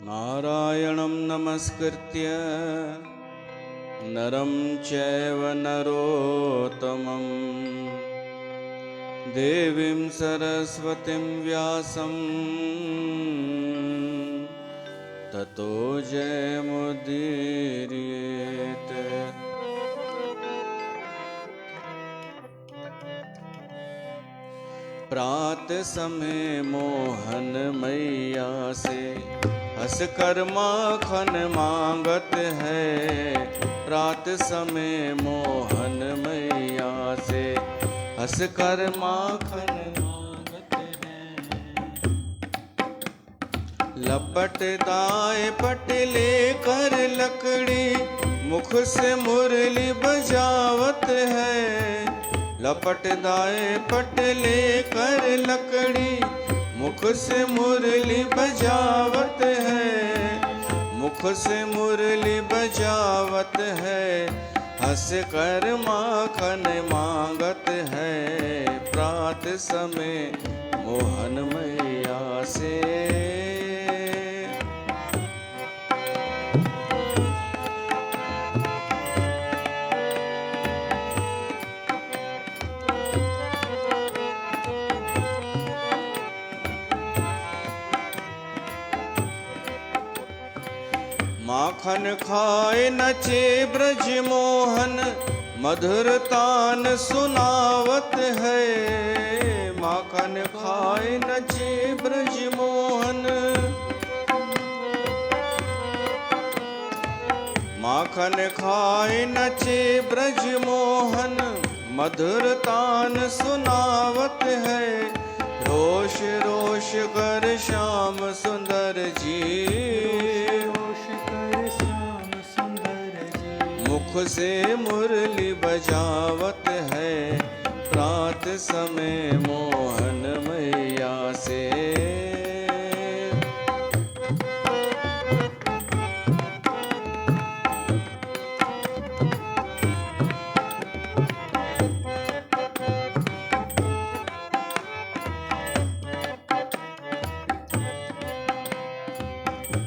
नारायणं नमस्कृत्य नरं चैव नरोत्तमं देवीं सरस्वतीं व्यासं ततो जयमुदीरयेत्। प्रात समय मोहन मैया से हंस कर माखन मांगत है। प्रात समय मोहन मैया से हंस कर माखन मांगत है। लपट दाए पट लेकर लकड़ी मुख से मुरली बजावत है। लपट दाए पट लेकर लकड़ी मुख से मुरली बजावत है। मुख से मुरली बजावत है। हंस कर माखन मांगत है। प्रात समय मोहन मैया से माखन खाए नचे ब्रज मोहन मधुर तान सुनावत है। माखन खाए नचे ब्रज मोहन माखन खाए नचे ब्रज मोहन मधुर तान सुनावत है। रोष रोष कर श्याम सुंदर जी मुख से मुरली बजावत है। प्रात समय मोहन मैया से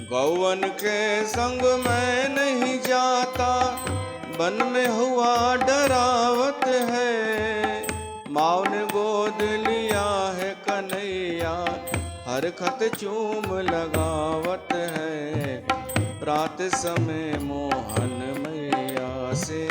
गौवन के संग मैं नहीं जाता वन में हुआ डरावत है। माँ ने गोद लिया है कन्हैया हर खत चूम लगावत है। प्रात समय मोहन मैया से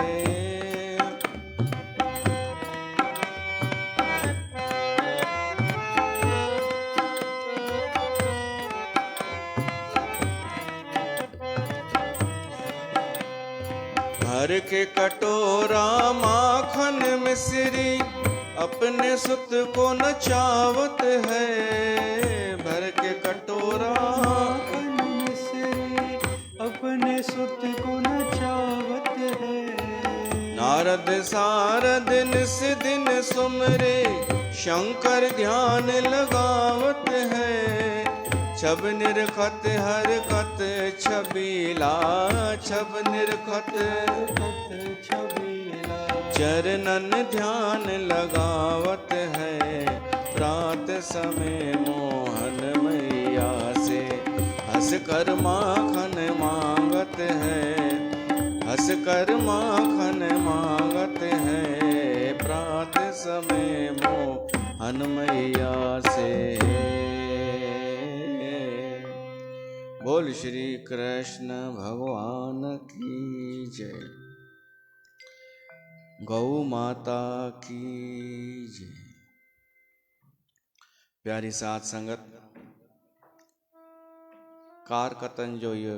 भर के कटोरा माखन मिश्री अपने सुत को नचावत है। भर के कटोरा माखन मिश्री अपने सुत को नचावत है। नारद सारद निस दिन सुमरे शंकर ध्यान लगावत है। छब निरखत हर कत छबीला छब निरखत छबीला चरणन ध्यान लगावत है। प्रात समय मोहन मैया से हंस कर माखन मांगत है। हंस कर माखन मांगत है। प्रात समय मोहन मैया से बोल श्री कृष्ण भगवान की जय। गौ माता की जय। प्यारी साथ संगत कारकतन जो ये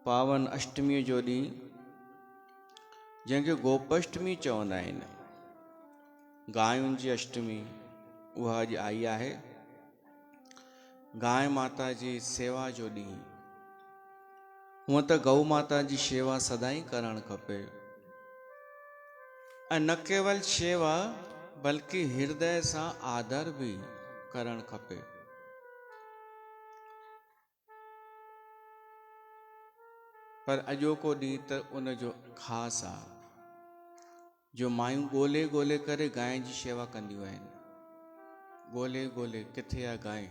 पावन अष्टमी जो ॾींहुं जंहिंखे गोपाष्टमी चवंदा आहिनि, गायुनि जी अष्टमी, उहा अॼु आई आहे। गाय माता जी सेवा जो ॾींहुं। हूअं त गौ माता जी शेवा सदाई करणु खपे ऐं न केवल शेवा बल्कि हृदय सां आदर भी करणु खपे। पर अॼोको ॾींहुं त उन जो ख़ासि आहे जो मायूं ॻोल्हे ॻोल्हे करे गांइ जी शेवा कंदियूं आहिनि। ॻोल्हे ॻोल्हे किथे आहे गांइ।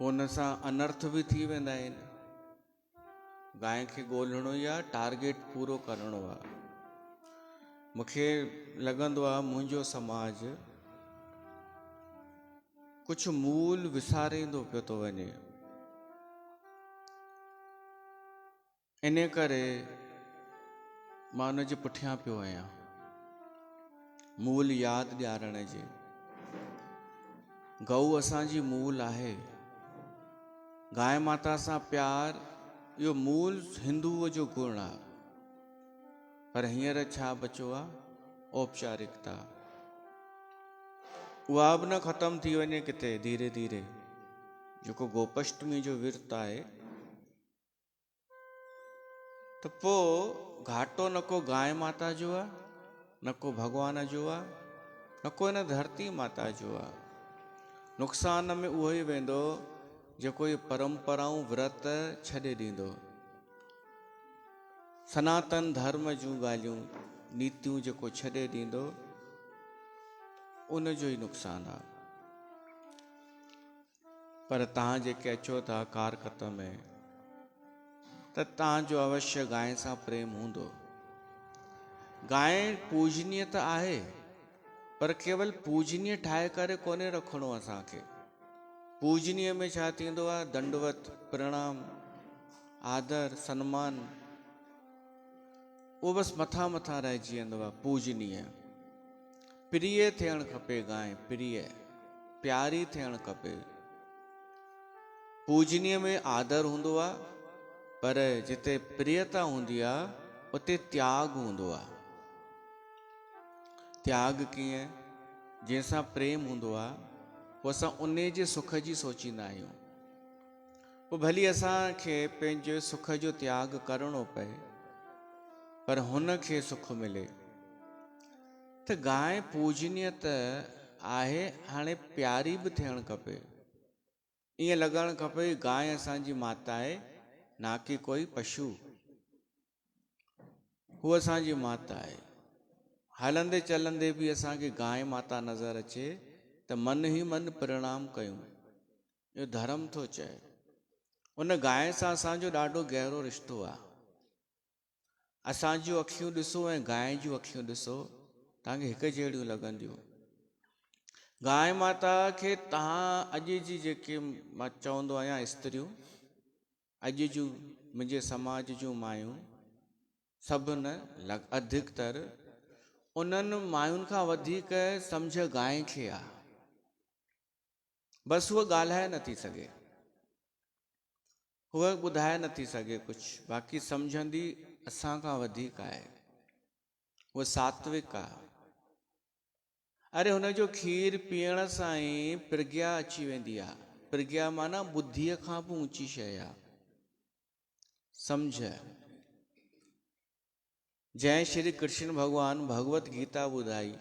हुन सां अनर्थ बि थी वेंदा आहिनि। गांइ खे ॻोल्हिणो ई आहे, टारगेट पूरो करिणो आहे। मूंखे लॻंदो आहे मुंहिंजो समाज कुझु मूल विसारींदो पियो थो वञे। इन करे मां उन जे पुठियां पियो आहियां, मूल यादि ॾियारण जे। गऊ असांजी मूल आहे। गांइ माता सां प्यार इहो मूल हिंदूअ जो गुण आहे। पर हींअर छा बचियो आहे? औपचारिकता। उहा बि न ख़तमु थी वञे किथे धीरे धीरे। जेको गोपाष्टमी जो विर्त आहे, त पोइ घाटो न को गांइ माता जो आहे, न को भॻवान जो आहे, न को हिन धरती माता जो आहे। नुक़सान में उहो ई वेंदो जेको इहे परंपराऊं विर्त छॾे ॾींदो। सनातन धर्म जूं ॻाल्हियूं नीतियूं जेको छॾे ॾींदो, उन जो ई नुक़सानु आहे। पर तव्हां जेके अचो था कारकत में, त तव्हांजो अवश्य गांइ सां प्रेम हूंदो। गांइ पूजनीय त आहे, पर केवल पूजनीय ठाहे करे कोन्हे रखिणो असांखे। पूजनीय में छा थींदो आहे? दंडवत, प्रणाम, आदर, सम्मान, उहो बसि मथां मथां रहिजी वेंदो आहे। पूजनीय प्रिय थियणु खपे। गांइ प्रिय, प्यारी थियणु खपे। पूजनीय में आदर हूंदो आहे, पर जिते प्रियता हूंदी आहे उते त्याग हूंदो आहे। त्याग कीअं? जंहिंसां प्रेम हूंदो आहे, पोइ असां उन जे सुख जी सोचींदा आहियूं। पोइ भली असांखे पंहिंजे सुख जो त्याग करिणो पए, पर हुन खे सुख मिले। त गांइ पूजनीय त आहे, हाणे प्यारी बि थियणु खपे। ईअं लॻणु खपे गांइ असांजी माता आहे, ना कि कोई पशु। हूअ असांजी माता आहे। हलंदे चलंदे बि असांखे गांइ माता नज़र अचे त मन ई मन प्रणाम कयूं। इहो धर्म थो चए। उन गांइ सां असांजो ॾाढो गहरो रिश्तो आहे। असांजूं अखियूं ॾिसो ऐं गांइ जूं अखियूं ॾिसो, तव्हांखे हिकु जहिड़ियूं लॻंदियूं। गांइ माता खे तव्हां अॼु जी जेके मां चवंदो आहियां स्त्रियूं, अॼु जूं मुंहिंजे समाज जूं मायूं, सभु न अधिकतर उन्हनि मायुनि खां वधीक सम्झ गांइ खे आहे। बसि उहा ॻाल्हाए नथी सघे, उहा ॿुधाए नथी सघे कुझु, बाक़ी सम्झंदी असां खां वधीक आहे। उहा सात्विक आहे। अरे हुनजो खीर पीअण सां ई प्रज्ञा अची वेंदी आहे। प्रज्ञा माना बुद्धीअ खां बि ऊची शइ आहे। सम्झ। जंहिं श्री कृष्ण भॻवानु भगवत गीता ॿुधाई,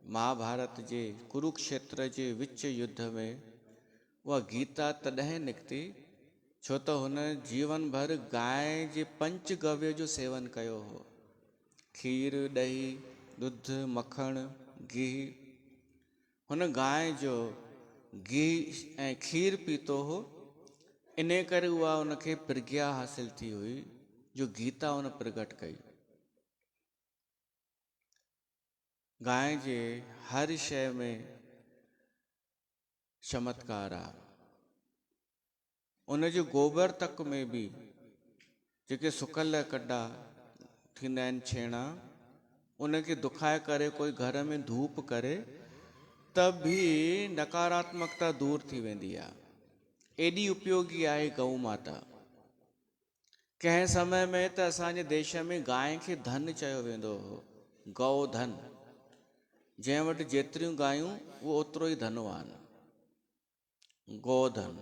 महाभारत जे कुरुक्षेत्र जे विच युद्ध में, उहा गीता तॾहिं निकिती छो त हुन जीवन भर गांइ जे पंचगव्य जो सेवन कयो हो। खीर, ॾही, ॾुध, मखण, गिहु। हुन गांइ जो गिहु ऐं खीर पीतो हो। इन करे उहा उनखे प्रज्ञा हासिल थी हुई, जो गीता हुन प्रगट कई। गांइ जे हर शइ में चमत्कार आहे। उनजे गोबर तक में बि जेके सुकल कॾा थींदा आहिनि छेणा, उनखे दुखाए करे कोई घर में धूप करे त बि नकारात्मकता दूर थी वेंदी आहे। एॾी उपयोगी आहे गऊ माता। कंहिं समय में त असांजे देश में गांइ खे धन चयो वेंदो हो, गौ धन। जंहिं वटि जेतिरियूं गायूं उहो ओतिरो ई धनवान। गोधन।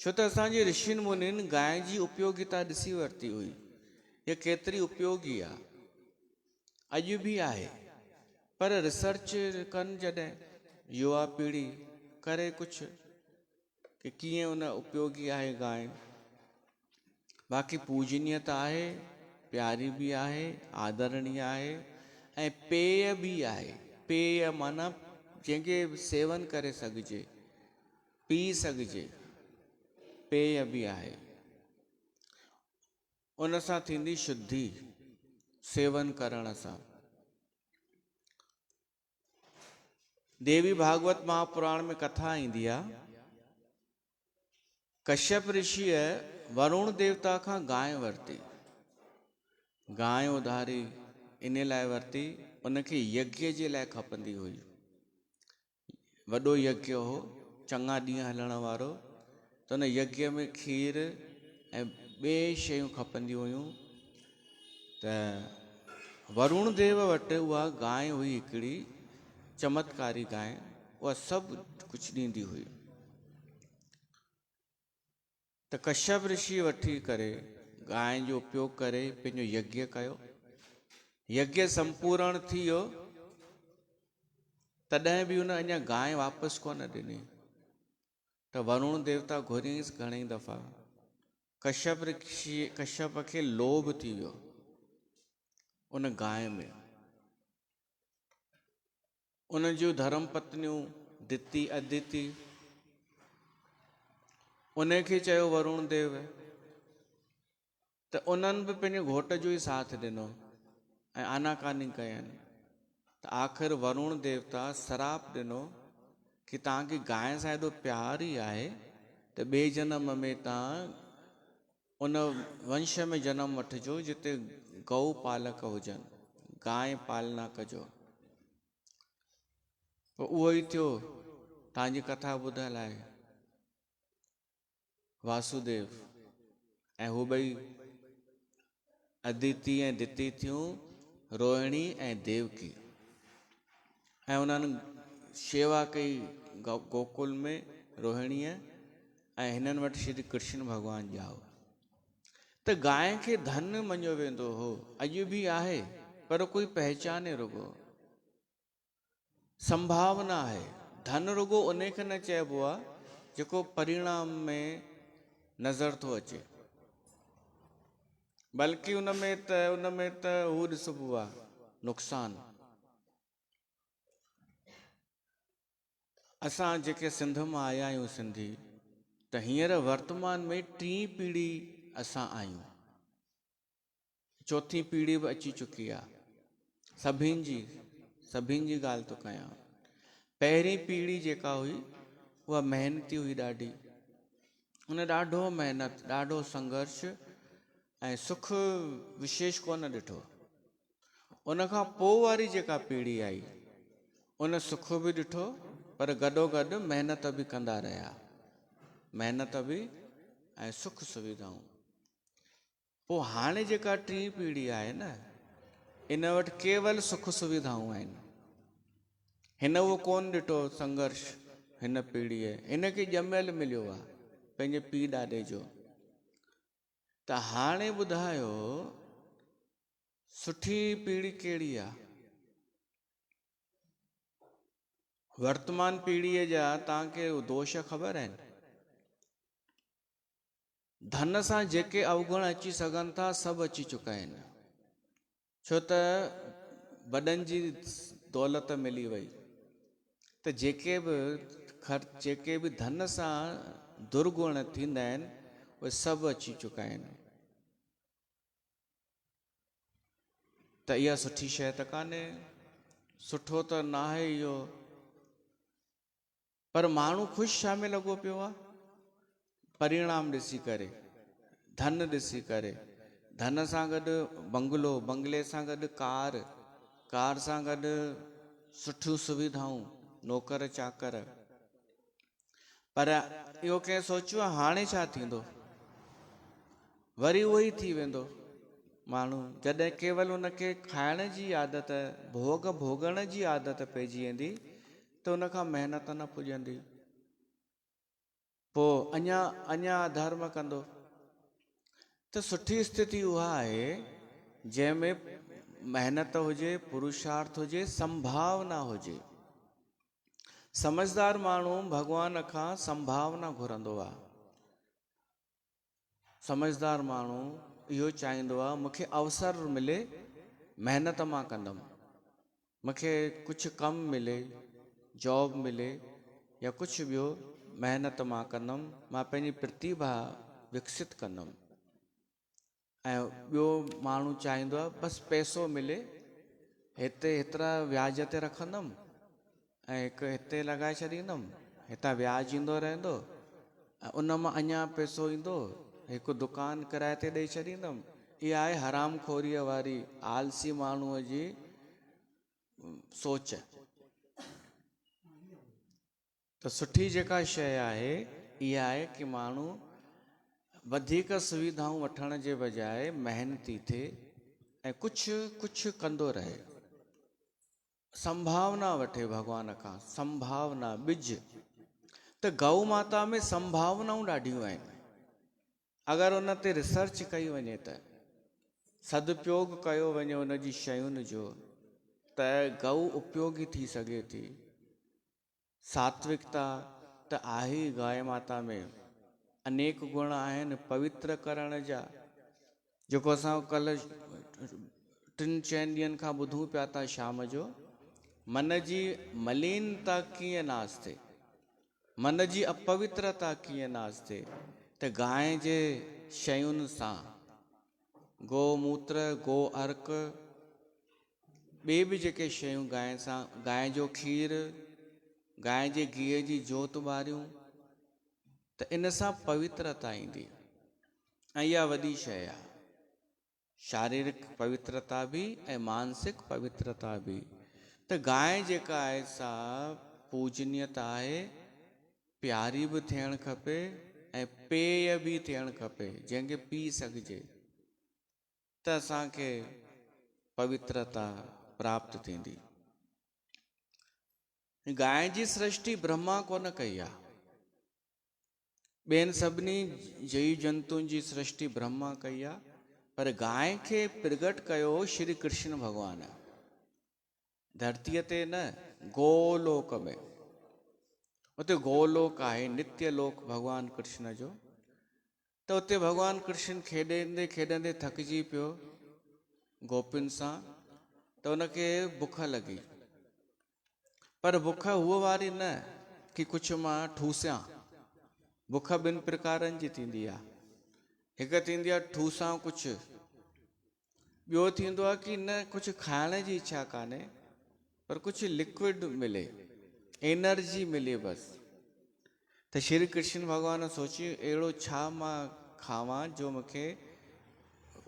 छो त असांजे ऋषियुनि मुनियुनि गांइ जी उपयोगिता ॾिसी वरिती हुई। इहा केतिरी उपयोगी आहे, अॼु बि आहे। पर रिसर्च कनि जॾहिं युवा पीढ़ी करे कुझु कि कीअं उन उपयोगी आहे गांइ। बाक़ी पूजनीय त आहे, प्यारी बि आहे, आदरणीय आहे ऐं पेय बि आहे। पेय माना जंहिंखे सेवन करे सघिजे, पी सघिजे। पेय बि आहे। उन सां थींदी शुद्धि सेवन करण सां। देवी भागवत महापुराण में कथा ईंदी आहे, कश्यप ऋषिअ वरुण देवता खां गांइ वरिती। गांइ उधारी इन लाइ वरिती, उनखे यज्ञ जे लाइ खपंदी हुई। वॾो यज्ञ हो, चङा ॾींहं हलण वारो, त उन यज्ञ में खीर ऐं ॿिए शयूं खपंदियूं हुयूं। त वरुण देव वटि उहा गांइ हुई हिकिड़ी चमत्कारी गांइ, उहा सभु कुझु ॾींदी हुई। त कश्यप ऋषि वठी करे गांइ जो उपयोग करे पंहिंजो यज्ञ कयो। यज्ञ संपूर्ण थी वियो, तॾहिं बि हुन अञा गांइ वापसि कोन ॾिनी। त वरुण देवता घुरियईंसि घणई दफ़ा। कश्यप खे लोभ थी वियो उन गांइ में। उन जूं धर्म पत्नियूं दिति अदिति, उनखे चयो वरुण देव, त उन्हनि बि पंहिंजे घोट जो ई साथ ॾिनो ऐं आनाकानी कयनि। त आख़िर वरुण देवता श्राप ॾिनो कि तव्हांखे गांइ सां एॾो प्यार ई आहे त ॿिए जनम में तव्हां उन वंश में जनम वठिजो जिते गौ पालक हुजनि, गांइ पालना कजो। पोइ उहो ई थियो, तव्हांजी कथा ॿुधल आहे, वासुदेव ऐं हू ॿई अदिति ऐं दिति थियूं, रोहिणी ऐं देवकी। ऐं उन्हनि शेवा कई गोकुल में रोहिणीअ, ऐं हिननि वटि श्री कृष्ण भॻवानु ॼाओ। त गांइ खे धन मञियो वेंदो हो, अॼु बि आहे, पर कोई पहचाने रुगो। संभावना आहे, धन रुगो उन खे न चइबो आहे जेको परिणाम में नज़र थो अचे, बल्कि उन में त हू ॾिसबो आहे नुक़सान। असां जेके सिंध मां आया आहियूं सिंधी, त हींअर वर्तमान में 3 पीढ़ी असां आहियूं, 4थी पीढ़ी बि अची चुकी आहे। सभिनि जी ॻाल्हि थो कयां। पहिरीं पीढ़ी जेका हुई उहा महिनती हुई ॾाढी, उन ॾाढो महिनत, ॾाढो संघर्ष ऐं सुख विशेष कोन ॾिठो। उन खां पोइ वारी जेका पीढ़ी आई, उन सुख बि ॾिठो, पर गॾोगॾु महिनत बि कंदा रहिया, महिनत बि ऐं सुख सुविधाऊं। पोइ हाणे जेका 3 पीढ़ी आहे न, इन वटि केवल सुख सुविधाऊं आहिनि। हिन उहो कोन ॾिठो संघर्ष, हिन पीढ़ीअ हिनखे ॼमियल मिलियो आहे पंहिंजे पीउ ॾाॾे जो। त हाणे ॿुधायो सुठी पीढ़ी कहिड़ी आहे? वर्तमान पीढ़ीअ जा तव्हांखे दोष ख़बर आहिनि? धन सां जेके अवगुण अची सघनि था, सभु अची चुका आहिनि। छो त वॾनि जी दौलत मिली वई, त जेके बि धन सां दुर्गुण थींदा आहिनि, उहे सभु अची चुका आहिनि। त इहा सुठी शइ त कान्हे, सुठो त न आहे इहो। पर माण्हू ख़ुशि छा में लॻो पियो आहे? परिणाम ॾिसी करे, धन ॾिसी करे। धन सां गॾु बंगलो, बंगले सां गॾु कार, कार सां गॾु सुठियूं सुविधाऊं, नौकर चाकर। पर इहो कंहिं सोचियो आहे हाणे छा थींदो? वरी उहो ई थी वेंदो माण्हू, जॾहिं केवल उनखे खाइण जी आदत, भोगण जी आदत पइजी वेंदी, त उनखां महिनत न पुॼंदी। पोइ अञा अधर्म कंदो। त सुठी स्थिति उहा आहे जंहिंमें महिनत हुजे, पुरुषार्थ हुजे, संभावना हुजे। समझदार माण्हू भॻवान खां संभावना घुरंदो आहे। समझदार माण्हू इहो चाहींदो आहे मूंखे अवसर मिले, महिनत मां कंदुमि, मूंखे कुझु कमु मिले, जॉब मिले या कुझु ॿियो, महिनत मां कंदुमि, मां पंहिंजी प्रतिभा विकसित कंदुमि। ऐं ॿियो माण्हू चाहींदो आहे बसि पैसो मिले, हिते हेतिरा व्याज ते रखंदुमि ऐं हिकु हिते लॻाए छॾींदुमि, हितां व्याज ईंदो रहंदो, उन मां अञा पैसो ईंदो, हिकु दुकानु किराए ते ॾेई छॾींदुमि। इहा आहे हराम खोरीअ वारी आलसी माण्हूअ जी सोच। त सुठी जेका शइ आहे इहा आहे कि माण्हू वधीक सुविधाऊं वठण जे बजाए महिनती थिए ऐं कुझु कुझु कंदो रहे, संभावना वठे भॻवान खां, संभावना ॿिज। त गौ माता में संभावनाऊं ॾाढियूं आहिनि। अगरि उन ते रिसर्च कई वञे त, सदुपयोग कयो वञे उन जी शयुनि जो, त गौ उपयोगी थी सघे थी। सात्विकता त आहे ई गांइ माता में, अनेक गुण आहिनि पवित्र करण जा, जेको असां कल्ह 3-4 ॾींहंनि खां ॿुधूं पिया था शाम जो। मन जी मलिनता कीअं नास थिए, मन जी अपवित्रता कीअं नास थिए, त गांइ जे शयुनि सां, गोमूत्र, गो अर्क, ॿिए बि जेके शयूं गांइ सां, गांइ जो खीरु, गांइ जे गिह जी जोत ॿारियूं, त इन सां पवित्रता ईंदी। ऐं इहा वॾी शइ आहे, शारीरिक पवित्रता बि ऐं मानसिक पवित्रता बि। त गांइ जेका आहे सा पूजनीयता आहे, प्यारी बि थियणु खपे ऐं पेय बि थियणु खपे, जंहिंखे पी सघिजे, त असांखे पवित्रता प्राप्त थींदी। गांइ जी सृष्टि ब्रह्मा कोन कई आहे, ॿियनि सभिनी जीव जंतुनि जी सृष्टि ब्रह्मा कई आहे, पर गांइ खे प्रगट कयो श्री कृष्ण भॻवान धरतीअ ते न, गोलोक में। उते गोलोक आहे, नित्य लोक भॻवान कृष्ण जो। त उते भॻवान कृष्ण खेॾंदे खेॾंदे थकिजी पियो गोपियुनि सां, त उनखे बुख लॻी, पर बुख हुअ वारी न कि कुझु मां ठूसियां। बुख ॿिनि प्रकारनि जी थींदी आहे, हिकु थींदी आहे ठूसां कुझु, ॿियो थींदो आहे कि न कुझु खाइण जी इच्छा कान्हे, पर कुझु लिक्विड मिले, एनर्जी मिले बसि। त श्री कृष्ण भॻवान सोची अहिड़ो छा मां खावां जो मूंखे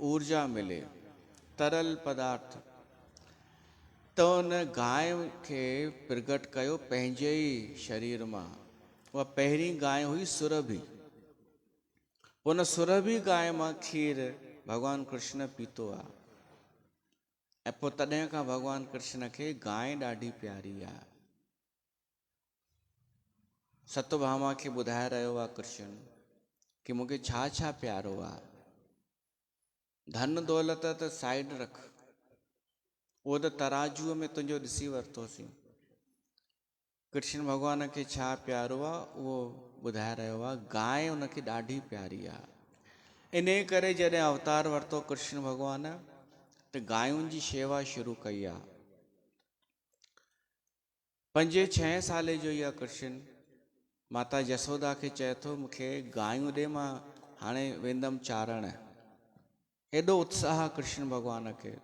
ऊर्जा मिले, तरल पदार्थ। त उन गांइ खे प्रगट कयो पंहिंजे ई शरीर मां। उहा पहिरीं गांइ हुई सुरभि, उन सुरभि गांइ मां खीर भॻवान कृष्ण पीतो आहे। ऐं पोइ तॾहिं खां भॻवान कृष्ण खे गांइ ॾाढी प्यारी आहे। सतभामा खे ॿुधाए रहियो आहे कृष्ण कि मूंखे छा छा प्यारो आहे। धन दौलत त साइड रख, उहो त तराजूअ में तुंहिंजो ॾिसी वरितोसीं। कृष्ण भॻवान खे छा प्यारो आहे उहो ॿुधाए रहियो आहे। गांइ उनखे ॾाढी प्यारी आहे। इन करे जॾहिं अवतार वरितो कृष्ण भॻवान, त गांयुनि जी शेवा शुरू कई आहे। 5-6 साले जो ई आहे कृष्ण, माता यशोदा खे चए थो मूंखे गांयुनि ॾे, मां हाणे वेंदमि चारणु। एॾो उत्साह कृष्ण भॻवान खे।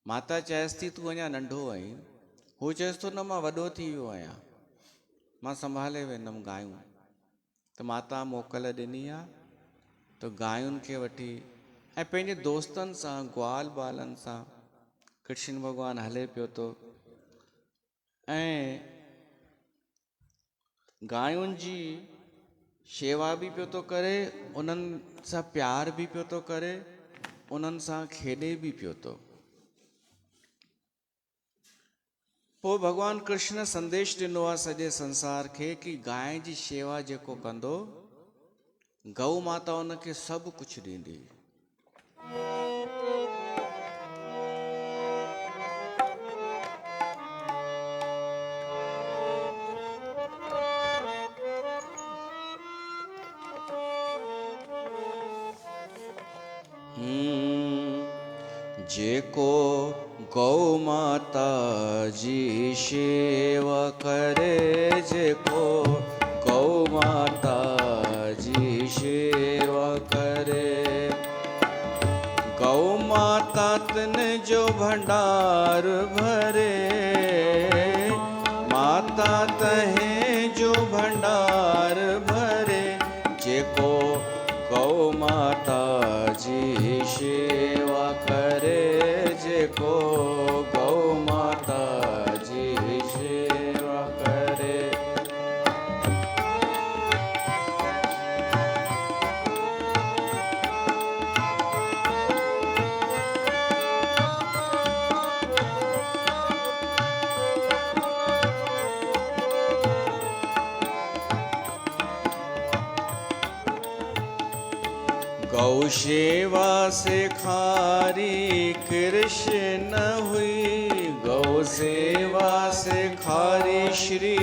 माता चएसि थी तूं अञा नंढो आहीं, हू चएसि थो न मां वॾो थी वियो आहियां, मां संभाले वेंदमि गांयूं। त माता मोकल ॾिनी आहे, त गांयुनि खे वठी ऐं पंहिंजे दोस्तनि सां, ग्वाल बालनि सां कृष्ण भॻवान हले पियो थो। ऐं गांयुनि जी शेवा बि पियो थो करे, उन्हनि सां प्यार बि पियो थो करे, उन्हनि सां खेॾे बि पियो थो। पोइ भॻवान कृष्ण संदेश ॾिनो आहे सॼे संसार खे कि गांइ जी शेवा जेको कंदो, गौ माता उनखे सभु कुझु ॾींदी। जेको गौ माता जी शेवा करे, जेको गौ माता जी सेवा करे। गौ माता तन जो भंडार भरे, माता तहे जो भंडार भरे। जेको गौ माता जी सेवा करे, जेको गौ माता जी सेवा करे। गौ सेवा से खारी कृष्ण हुई, गौ सेवा से खारी श्री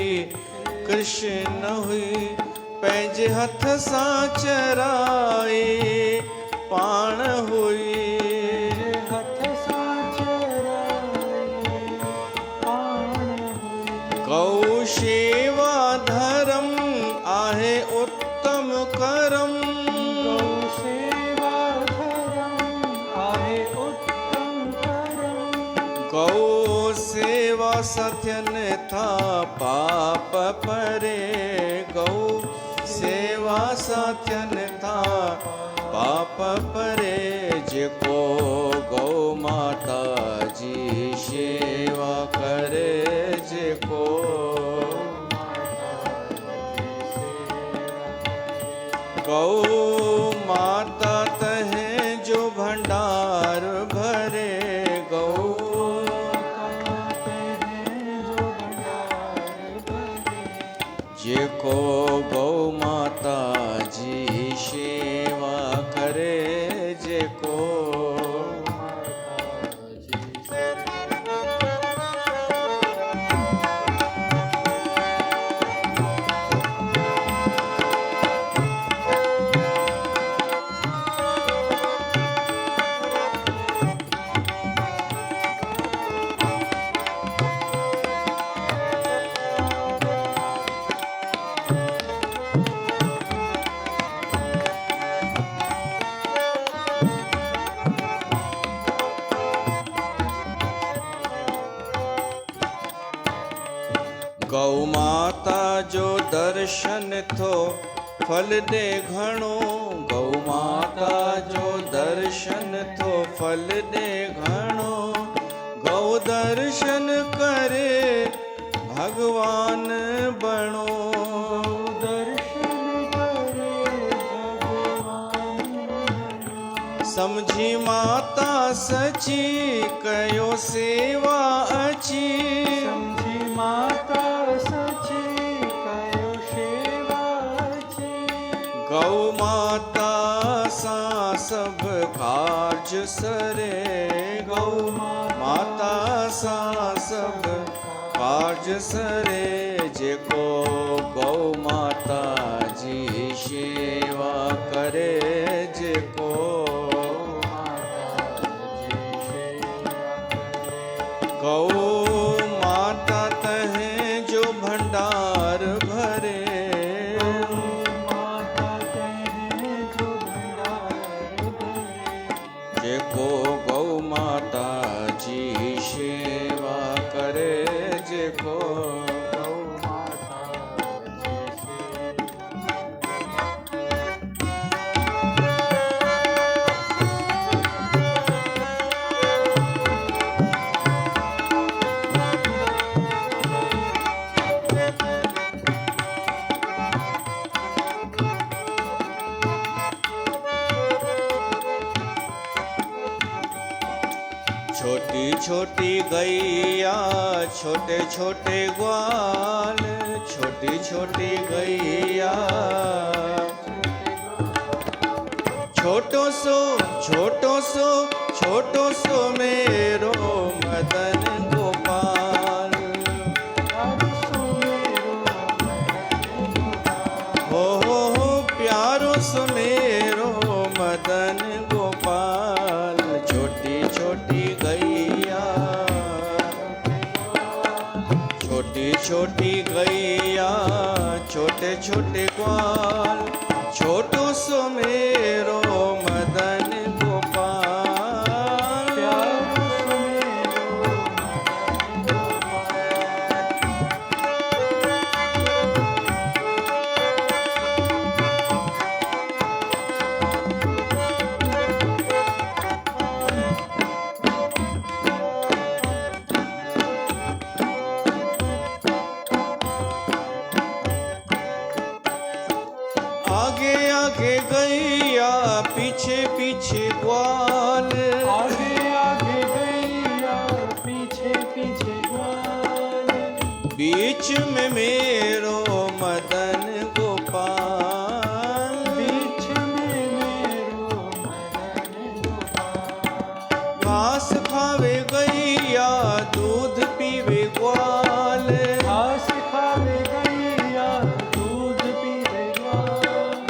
कृष्ण हुई। पैज हथ सा चराए पाण हुई, हथ सा चराए पाण हुई। गौ सेवा धर्म आहे उत्तम करम, गौ सेवा धर्म आहे उत्तम करम। गौ सेवा सत्यन था पाप परे, गौ सेवा सत्यन था पाप परे। जेको गौ माता जी सेवा करे, जेको गौ माता तहे जो भंडार भरे, गौ जेको गौ माता जी सेवा करे, जेको गौ माता जो दर्शन थो फल दे घणो, गौ माता जो दर्शन थो फल दे घणो। गौ दर्शन करे भगवान बणो, दर्शन करे भगवान बणो। समझी माता सची कयो सेवा अची, समझी माता सची कयो सेवा अची। गौ माता सा सब कार्ज सरे, गौ माता सा सब कार्ज सरे। जेको गौ माता जी सेवा करे, जेको गौ माता तहे जो भंडार भरे, माता तहे जो भंडार भरे। जेको गौ माता जी सेवा करे, जेको गौ माता जी छोटी छोटी गैया छोटे छोटे ग्वाल, छोटी छोटी गैया छोटो सो छोटो सो मेरो मदन गोपाल। हो प्यारो सो मेरो मदन गोपाल। छोटी छोटी गैया छोटी छोटी गैया छोटे छोटे ग्वाल, छोटो सो मेरो मदन गोपाल। प्यारो सुमेरो मदन आगे आगे गैया पीछे पीछे ग्वाल, आगे आगे गैया पीछे पीछे ग्वाल, बीच में मेरो मदन गोपाल। बीच में मेरो मदन गोपाल। घास खावे गैया दूध पीवे ग्वाल, घास खावे गैया दूध पीवे ग्वाल,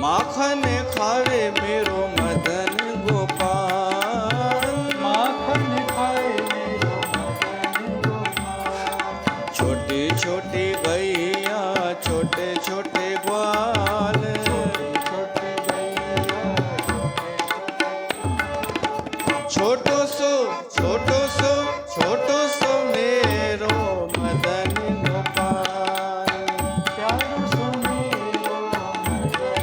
माखन खावे मेरो मदन गोपाल। माखन खाए मेरो मदन गोपाल। छोटी छोटी गैया छोटे छोटे ग्वाल, छोटे गैया छोटो सो छोटो सो मेरो मदन गोपाल। प्यारो सुमेरो मदन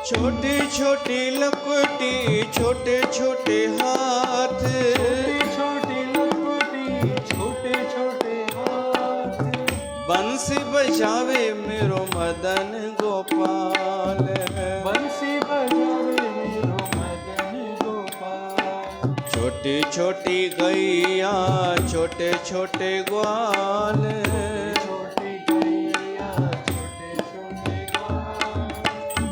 छोटी छोटी लकुटी छोटे छोटे हाथ, छोटी छोटी लकुटी छोटे छोटे हाथ, बंसी बजावे मेरो मदन गोपाल। बंसी बजावे मेरो मदन गोपाल। छोटी छोटी गैया छोटे छोटे ग्वाल, छोटी गैया छोटे छोटे ग्वाल,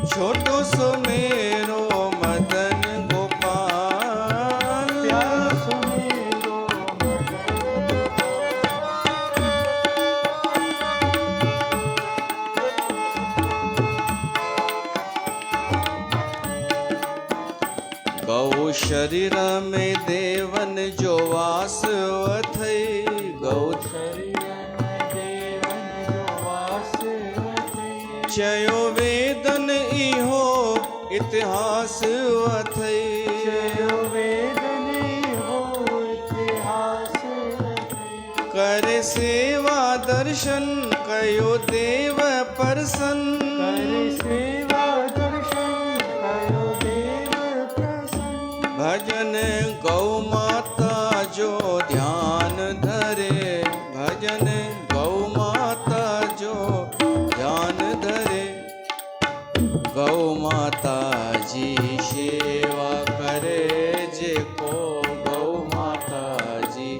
छोटो सो मेरो मदन गोपाल। प्यारो सुमेरो मदन गौ शरीर में देवन जो वास अथई, गौ शरीर में देवन जो वास अथई, चयो वेदन इहो इतिहास अथई। जयो वेदनी हो इतिहास अथई। करे सेवा दर्शन कयो देव प्रसन्न, करे सेवा दर्शन कयो देव प्रसन्न। भजन गौ माता जो ध्यान धरे, भजन गौ माता जो ध्यान धरे। गौ माता जी सेवा करे जे को, गौ माता जी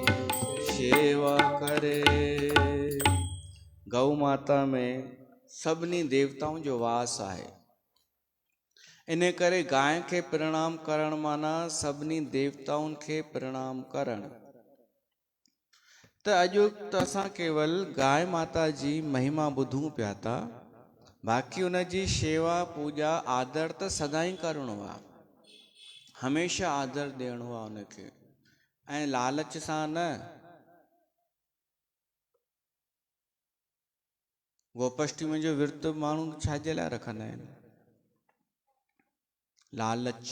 सेवा करे। गौ माता में सभिनी देवताऊं जो वास आहे, इन करे गांइ खे प्रणाम करण माना सभिनी देवताउनि खे प्रणाम करण। त अॼु त असां केवल गांइ माता जी महिमा ॿुधूं पिया था, बाक़ी उन जी शेवा पूॼा आदर त सदाईं करिणो आहे, हमेशह आदर ॾियणो आहे उनखे, ऐं लालच सां न। गोपाष्टमी जो विर्त माण्हू छाजे लाइ रखंदा आहिनि? लालच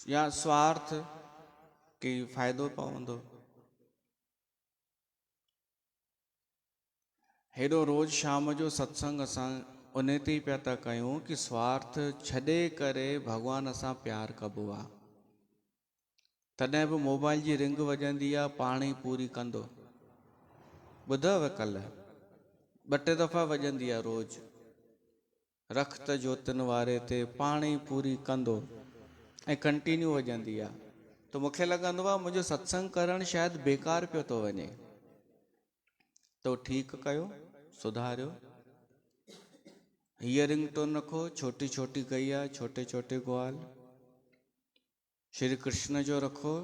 या स्वार्थ की फ़ाइदो पवंदो। हेॾो रोज़ शाम जो सत्संग असां उन ते ई पिया था कयूं कि स्वार्थ छॾे करे भॻवान सां प्यार कबो आहे। तॾहिं बि मोबाइल जी रिंग वॼंदी आहे, पाण ई पूरी कंदो। ॿुधव कल्ह 2-3 दफ़ा वॼंदी आहे रोज़, रख त ज्योतिन वारे ते पाण ई पूरी कंदो, ऐं कंटिन्यू वॼंदी आहे। त मूंखे लॻंदो आहे मुंहिंजो सत्संग करणु शायदि बेकार पियो थो वञे। तो ठीकु कयो, सुधारियो, हीअ रिंगटोन रखो, छोटी छोटी गैया, छोटे छोटे ग्वाल। श्री कृष्ण जो रखो।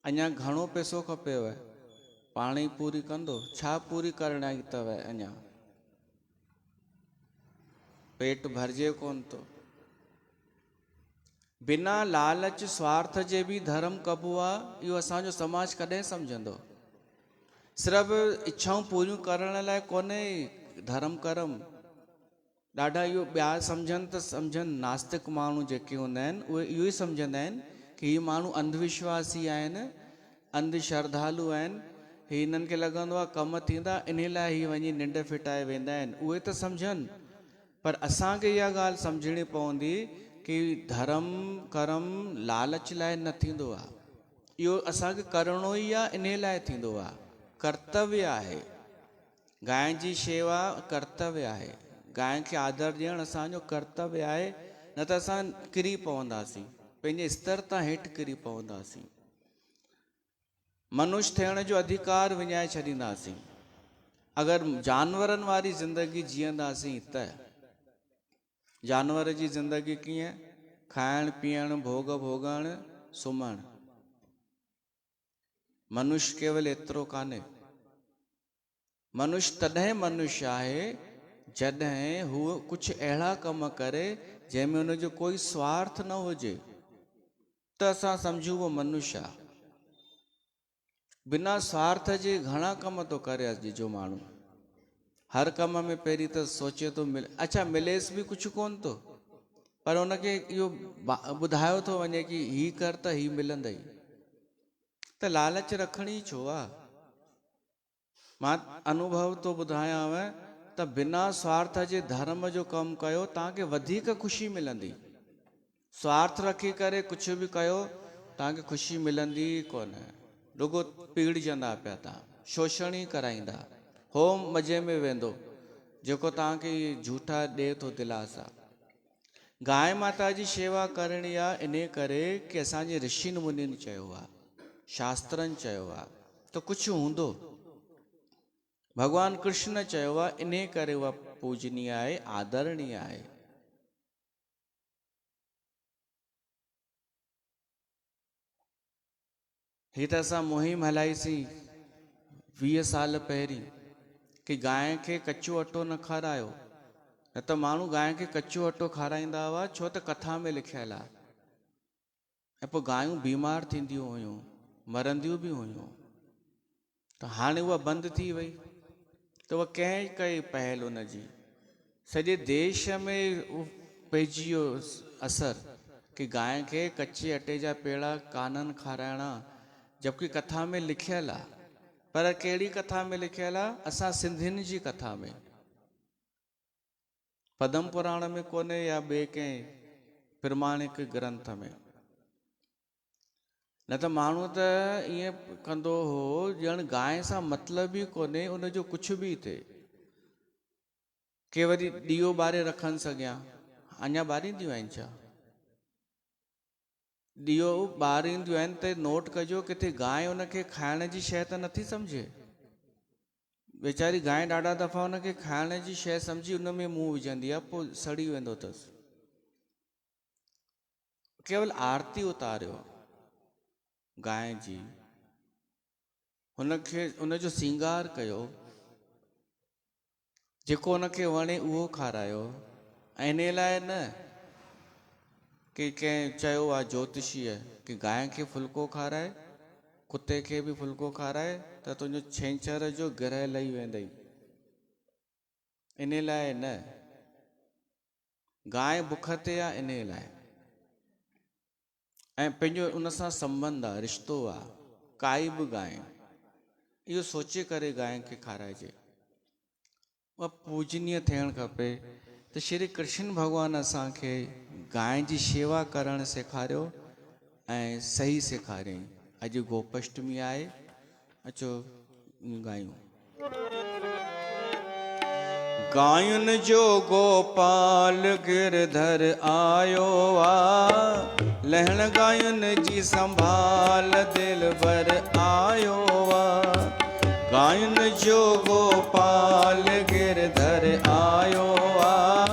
अञा घणो पैसो खपेव, पाण ई पूरी कंदो, छा पूरी करणाई अथव? अञा पेट भरजे कोन थो। बिना लालच स्वार्थ जे भी धर्म कबो आहे, इहो असांजो समाज कॾहिं सम्झंदो? सिर्फ़ु इच्छाऊं पूरियूं करण लाइ कोन्हे धर्म कर्म। ॾाढा इहो ॿिया सम्झनि त सम्झनि, नास्तिक माण्हू जेके हूंदा आहिनि उहे इहो ई सम्झंदा आहिनि की हीअ माण्हू अंधविश्वासी आहिनि, अंधश्रद्धालु आहिनि, ही हिननि खे लॻंदो आहे कम थींदा, इन लाइ ही वञी निंड फिटाए वेंदा आहिनि। उहे त सम्झनि, पर असांखे इहा ॻाल्हि सम्झणी पवंदी कि धर्म कर्म लालच लाइ न थींदो आहे, इहो असांखे करिणो ई आहे, इन लाइ थींदो आहे, कर्तव्य आहे। गांइ जी शेवा कर्तव्य आहे, गांइ खे आदर ॾियणु असांजो कर्तव्य आहे, न त असां किरी पवंदासीं, पंहिंजे स्तर तां हेठि किरी पवंदासीं। मनुष्य थियण जो अधिकार विञाए छॾींदासीं। अगरि जानवरनि वारी ज़िंदगी जीअंदासीं त जानवर जी ज़िंदगी कीअं? खाइण पीअण भोग भोगण सुम्हण। मनुष्य केवल एतिरो कान्हे। मनुष्य तॾहिं मनुष्य आहे जॾहिं हू कुझु अहिड़ा कम करे जंहिंमें हुनजो कोई स्वार्थ न हुजे, त असां सम्झूं उहो मनुष्य आहे। बिना स्वार्थ जे घणा कम थो करे अॼु जो माण्हू। हर कम में पहिरीं त सोचे थो मिले, अच्छा मिलेसि बि कुझु कोन थो, पर हुनखे इहो ॿुधायो थो वञे कि ही कर त ही मिलंदई, त लालच रखणी छो आहे? मां अनुभव थो ॿुधायांव त बिना स्वार्थ जे धर्म जो कमु कयो, तव्हांखे वधीक ख़ुशी मिलंदी। स्वार्थ रखी करे कुझु बि कयो, तव्हांखे ख़ुशी मिलंदी कोन, रुगो पीड़जंदा पिया, तव्हां शोषण ई कराईंदा। हो मज़े में वेंदो जेको तव्हांखे झूठा ॾिए थो दिलासा। गांइ माता जी शेवा करणी आहे इन करे कि असांजे ऋषिनि मुनिनि चयो आहे, शास्त्रनि चयो आहे, त कुझु हूंदो। भॻवानु कृष्ण चयो आहे, इन करे उहा पूजनीय आहे, आदरणीय आहे। ही त असां मुहिम हलाईसीं 20 साल पहिरीं कि गांइ खे कचो अटो न खारायो, न त माण्हू गांइ खे कचो अटो खाराईंदा हुआ, छो त कथा में लिखियल आहे। ऐं पोइ गांयूं बीमार थींदियूं हुयूं, मरंदियूं बि हुयूं। त हाणे उहा बंदि थी वई, त उहा कंहिं कई पहल हुनजी? सॼे देश में पइजी वियो असरु कि गांइ खे कचे अटे जा पेड़ा काननि खाराइणा, जबकि कथा में लिखियल आहे। पर कहिड़ी कथा में लिखियल आहे? असां सिंधियुनि जी कथा में, पद्म पुराण में कोन्हे या ॿिए कंहिं प्रमाणिक ग्रंथ में। न त माण्हू त ईअं कंदो हो ॼण गांइ सां मतिलब ई कोन्हे, उनजो कुझु बि थिए। के वरी ॾीओ ॿारे रखनि सॻियां, अञा ॿारींदियूं आहिनि छा? ॾीओ ॿारींदियूं आहिनि त नोट कजो, किथे गांइ उनखे खाइण जी शइ त नथी सम्झे। वेचारी गांइ ॾाढा दफ़ा उनखे खाइण जी शइ सम्झी उन में मुंहुं विझंदी आहे, पोइ सड़ी वेंदो अथसि। केवल आरती उतारियो गांइ जी, हुनखे उनजो सिंगार कयो, जेको उनखे वणे उहो खारायो। ऐं इन लाइ न कि कंहिं चयो आहे ज्योतिषीअ कि गांइ खे फुल्को खाराए, कुते खे बि फुल्को खाराए त तुंहिंजो छंछर जो ग्रह लही वेंदई। इन लाइ न, गांइ बुख ते आहे इन लाइ, ऐं पंहिंजो उन सां संबंध आहे, रिश्तो आहे। काई बि गांइ इहो सोचे करे गांइ खे खाराइजे, उहा पूजनीय थियणु खपे। त श्री कृष्ण भॻवानु असांखे गांइ जी शेवा करणु सेखारियो ऐं सही सेखारियईं। अॼु गोपाष्टमी आहे, अचो गायूं। गायुनि जो गोपाल गिरधर आयो आ, लहण गायुनि जी संभाल दिलबर आयो आ। गायुनि जो गोपाल गिरधर आयो आ,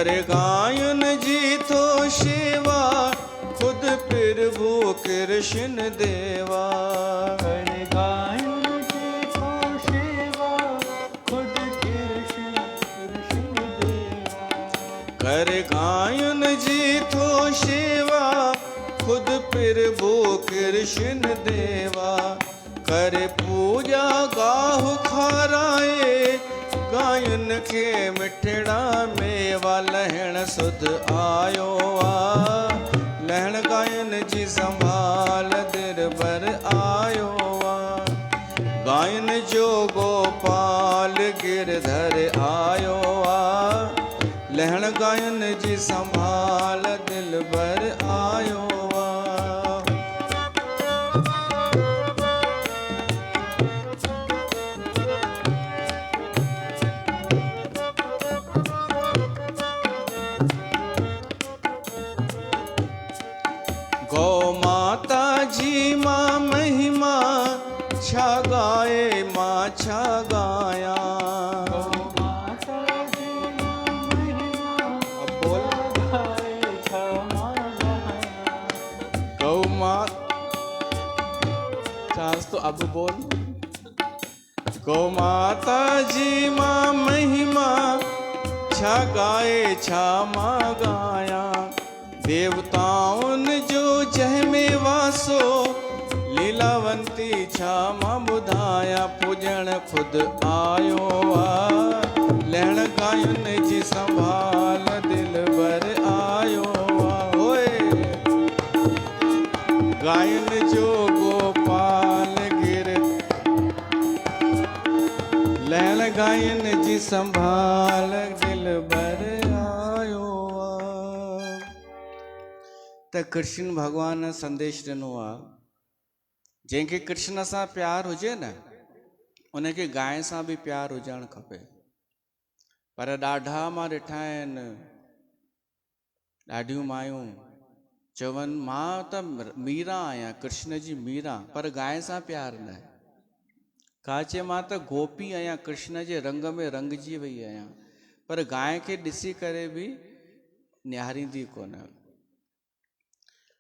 कर गायन जी तो सेवा खुद प्रभु कृष्ण देवा कर गायन जी को सेवा खुद कृष्ण कृष्ण देवा कर गायन जी तो सेवा खुद प्रभु कृष्ण देवा कर पूजा गाहु खाराए गायन के मिठड़ा मेवा लहण सुध आयो आ लहण गायन जी संभाल दिर बर आयो आ गायन जो गोपाल गिरधर आयो आ लहण गायन जी संभाल दिल बर आयो आ गौ माता जी माँ महिमा छा गाए माँ छा गाया गौ माता जी महिमा अब बोल गाए क्षमा गाया गौ माँ चांस तो अब बोल गौ माता जी माँ महिमा छा गाए छा माँ गाया देवताओं जो जह में वासो लीलावंती छा मां बुधाया पूजन खुद आयो आ लहण गायन जी संभाल दिल बर आयो आ होए गायन जो गोपाल गिर लहण गायन जी संभाल दिल बर आयो आ त कृष्ण भगवान संदेश ॾिनो आहे जंहिंखे कृष्ण सां प्यार हुजे न उनखे गांइ सां बि प्यार हुजणु खपे पर ॾाढा मां ॾिठा आहिनि ॾाढियूं मायूं चवनि मां त मीरा आहियां कृष्ण जी मीरा पर गांइ सां प्यार न का चए मां त गोपी आहियां कृष्ण जे रंग में रंगजी वई आहियां पर गांइ खे ॾिसी करे बि निहारींदी कोन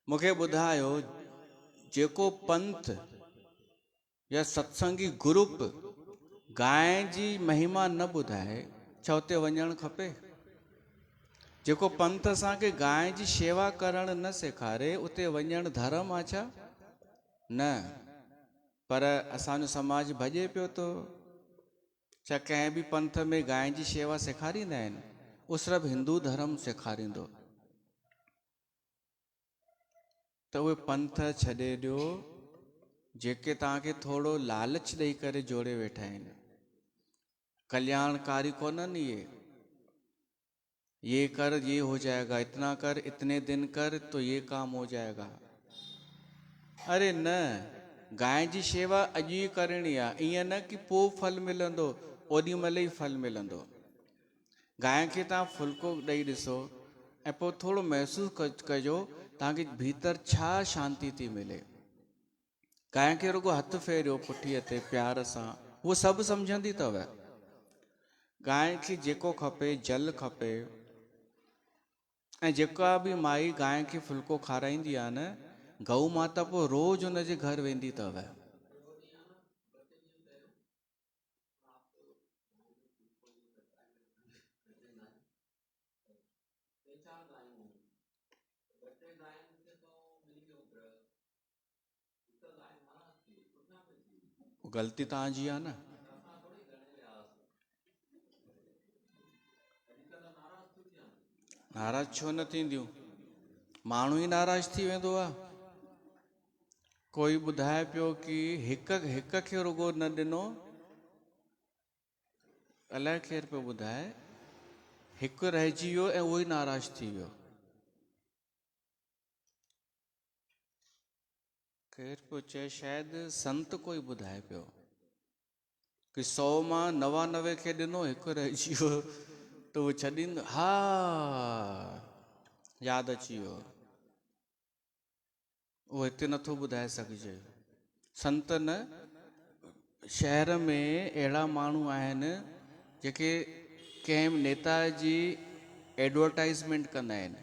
मूंखे ॿुधायो जेको पंथ या सत्संगी ग्रुप गांइ जी महिमा न ॿुधाए छा उते वञणु खपे जेको पंथ असांखे गांइ जी शेवा करणु न सेखारे उते वञणु धर्म आहे छा न पर असांजो समाज भॼे पियो थो छा कंहिं बि पंथ में गांइ जी शेवा सेखारींदा आहिनि उहो सिर्फ़ु हिंदू धर्म सेखारींदो त उहे पंथ छॾे ॾियो जेके तव्हांखे थोरो लालच ॾेई करे जोड़े वेठा आहिनि कल्याणकारी कोन्हनि ये कर ये हो जाएगा इतना कर इतने दिन कर तो ये काम हो जाएगा अरे न गांइ जी शेवा अॼु ई करणी आहे ईअं न कि पोइ फल मिलंदो ओॾी महिल ई फल मिलंदो गांइ खे तव्हां फुल्को ॾेई ॾिसो ऐं पोइ थोरो महसूसु कजो तव्हांखे भीतर छा शांती थी मिले गांइ खे रुगो हथु फेरियो पुठीअ ते प्यार सां उहो सभु सम्झंदी अथव गांइ खे जेको खपे जल खपे ऐं जेका बि माई गांइ खे फुल्को खाराईंदी आहे न गऊ माता पोइ रोज़ हुनजे घर वेंदी अथव ग़लती तव्हांजी आहे न नाराज़ छो न थींदियूं माण्हू ई नाराज़ थी वेंदो आहे कोई ॿुधाए पियो कि हिक खे रुगो न ॾिनो अलाए केरु पियो ॿुधाए हिकु रहिजी वियो ऐं उहो ई नाराज़ थी वियो केरु पियो चए शायदि संत कोई ॿुधाए पियो कि 100 मां 99 खे ॾिनो हिकु रहिजी वियो त उहो छॾींदो हा यादि अची वियो उहो हिते नथो ॿुधाए सघिजे संत न शहर में अहिड़ा माण्हू आहिनि जेके कंहिं नेता जी एडवर्टाइज़मेंट कंदा आहिनि,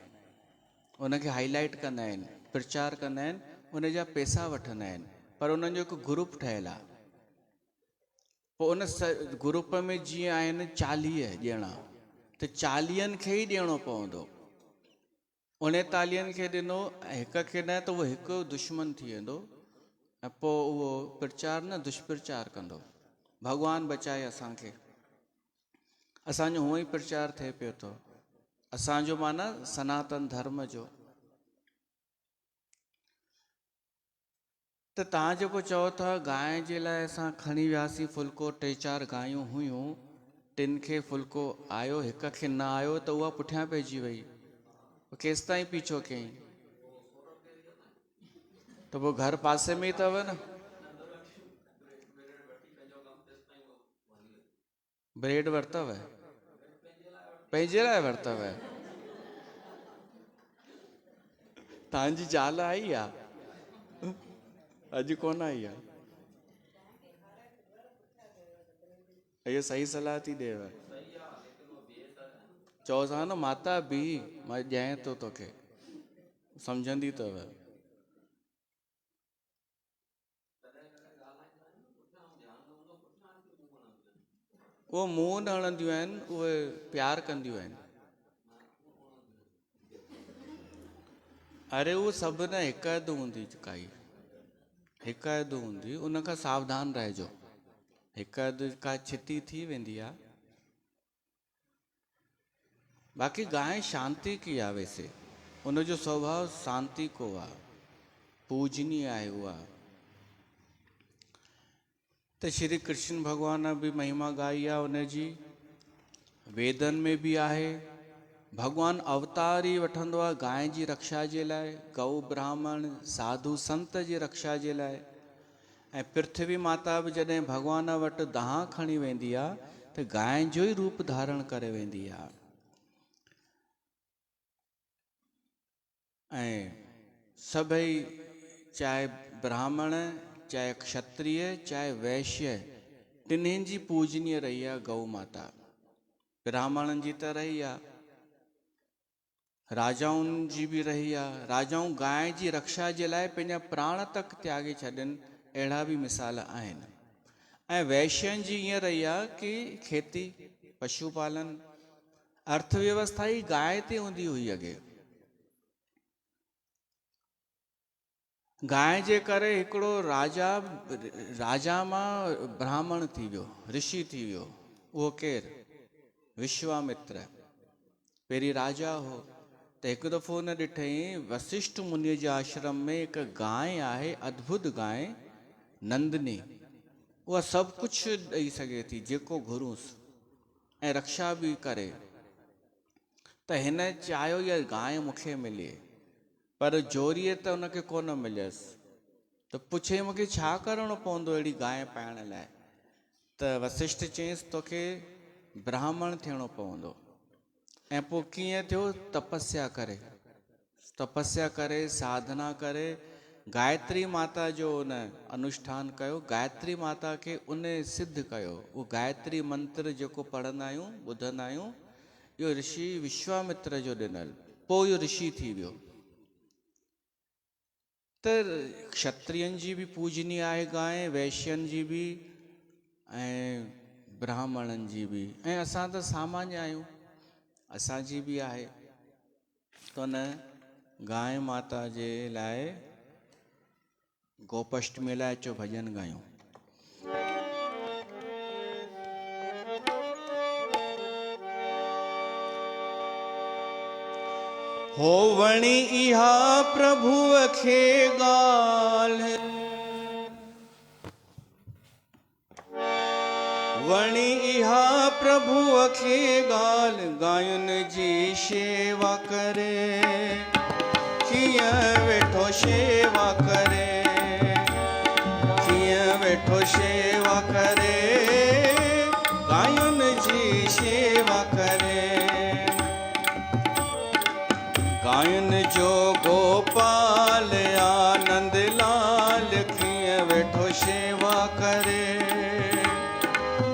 उनखे हाईलाइट कंदा आहिनि, प्रचार कंदा आहिनि, उन जा पैसा वठंदा आहिनि, पर उन्हनि जो हिकु ग्रुप ठहियलु आहे। पोइ उन ग्रुप में जीअं आहिनि 40 ॼणा, त 40 खे ई ॾियणो पवंदो। 39 खे ॾिनो ऐं हिक खे न, त उहो हिकु दुश्मन थी वेंदो ऐं पोइ उहो प्रचार न दुष्प्रचार कंदो। भॻवानु बचाए असांखे, असांजो हूअं ई प्रचार थिए पियो थो, असांजो माना सनातन धर्म जो। त तव्हां जेको चओ था गांइ जे लाइ असां खणी वियासीं फुल्को, 3-4 गांयूं हुयूं, 3 खे फुल्को आयो, हिक खे न आयो, त उहा पुठियां पइजी वई, केसि ताईं पीछो कयईं? त पोइ घर पासे में ई अथव न, ब्रेड वरितव, पंहिंजे लाइ वरितव? तव्हांजी ज़ाल आई आहे? अॼु कोन आई आहे? इहो सही सलाह थी ॾेव। चओस हा न माता बि, मां ॼाए थो तोखे, सम्झंदी अथव। उहो मुंहुं न हणंदियूं आहिनि, उहे प्यार कंदियूं आहिनि। अरे उहो सभु न हिकु हदि हूंदी, काई हिकु हदि हूंदी, उन खां सावधान रहिजो। हिकु हदि का छिती थी वेंदी आहे। बाक़ी गांइ शांति की आहे, वैसे उनजो स्वभाव शांति को आहे, पूजनीय आहे उहा। त श्री कृष्ण भॻवान बि महिमा गाई आहे उनजी, वेदन में बि आहे। भॻवानु अवतार ई वठंदो आहे गांइ जी रक्षा जे लाइ, गऊ ब्राह्मण साधु संत जी रक्षा जे लाइ। ऐं पृथ्वी माता बि जॾहिं भॻवान वटि दहा खणी वेंदी आहे, त गांइ जो ई रूप धारण करे वेंदी आहे। ऐं सभई, चाहे ब्राह्मण, चाहे क्षत्रिय, चाहे वैश्य, टिन्हिनि जी पूजनीय रही आहे गऊ माता। ब्राह्मणनि जी त रही आहे, राजाउनि जी बि रही आहे। राजाऊं गांइ जी रक्षा जे लाइ पंहिंजा प्राण तक त्यागे छॾनि, अहिड़ा बि मिसाल आहिनि। ऐं वैश्यनि जी ईअं रही आहे कि खेती, पशुपालन, अर्थव्यवस्था ई गांइ ते हूंदी हुई अॻे। गांइ जे करे हिकिड़ो राजा मां ब्राह्मण थी वियो, ऋषि थी वियो। उहो केरु? विश्वामित्र। पहिरीं राजा हो, त हिकु दफ़ो हुन ॾिठईं वशिष्ठ मुनीअ जे आश्रम में हिकु गांइ आहे, अद्भुत गांइ नंदिनी। उहा सभु कुझु ॾेई सघे थी जेको घुरूंसि, ऐं रक्षा बि करे। त हिन चाहियो इहा गांइ मूंखे मिले, पर जोरीअ त उनखे कोन मिलियसि। त पुछे मूंखे छा करणो पवंदो अहिड़ी गांइ पाइण लाइ? त वशिष्ठ चयईंसि तोखे ब्राह्मण थियणो पवंदो। ऐं पोइ कीअं थियो? तपस्या करे साधना करे गायत्री माता जो उन अनुष्ठान कयो, गायत्री माता खे उन सिद्ध कयो। उहो गायत्री मंत्र जेको पढ़ंदा आहियूं, ॿुधंदा आहियूं, इहो ऋषि विश्वामित्र जो ॾिनल। पोइ इहो ऋषि थी वियो। त क्षत्रियनि जी बि पूजनीय आहे गांइ, वैश्यनि जी बि ऐं ब्राह्मणनि जी बि, ऐं असां त सामान्य आहियूं, असांजी बि आहे। त उन गांइ माता जे लाइ गोपाष्टमी लाइ अचो भॼन गायूं। हो वणी इहा प्रभुअ खे ॻाल्हि, वणी इहा प्रभुअ खे ॻाल्हि, गायुनि जी शेवा करे, कीअं वेठो शेवा करे, कीअं वेठो शेवा करे, गायुनि जी शेवा करे। गायुनि जो गोपाल आनंद लाल, कीअं वेठो शेवा करे,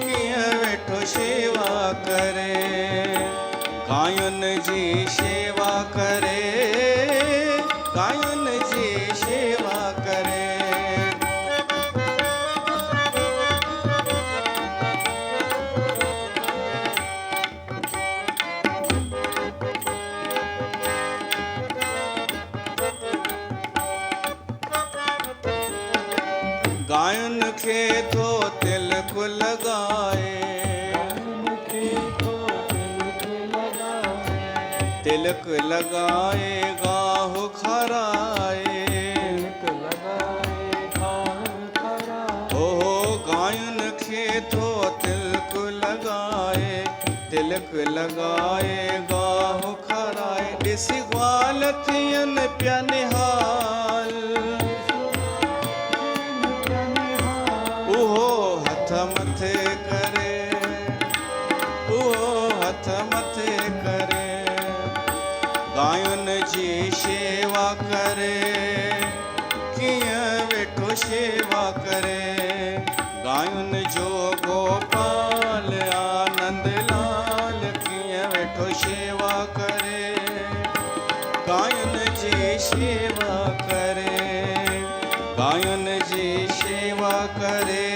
कीअं वेठो शेवा करे। गायुनि गायन जी सेवा करे, गायन जी सेवा करे। गायन खे थो तिलक लगाए, तिलक लगाए गाहु खराए। हो गायन खे थो तिलक लगाए, तिलक लगाए गाहु खराए। ॾिस ग्वाल थियन पिया निहाल, उहो हथ मथे करे, उहो हथ मथे करे। गायन जी सेवा करे, कीअं वेठो सेवा करे। गायन जो गोपाल आनंद लाल कीअं वेठो सेवा करे। गायन जी सेवा करे, गायन जी सेवा करे।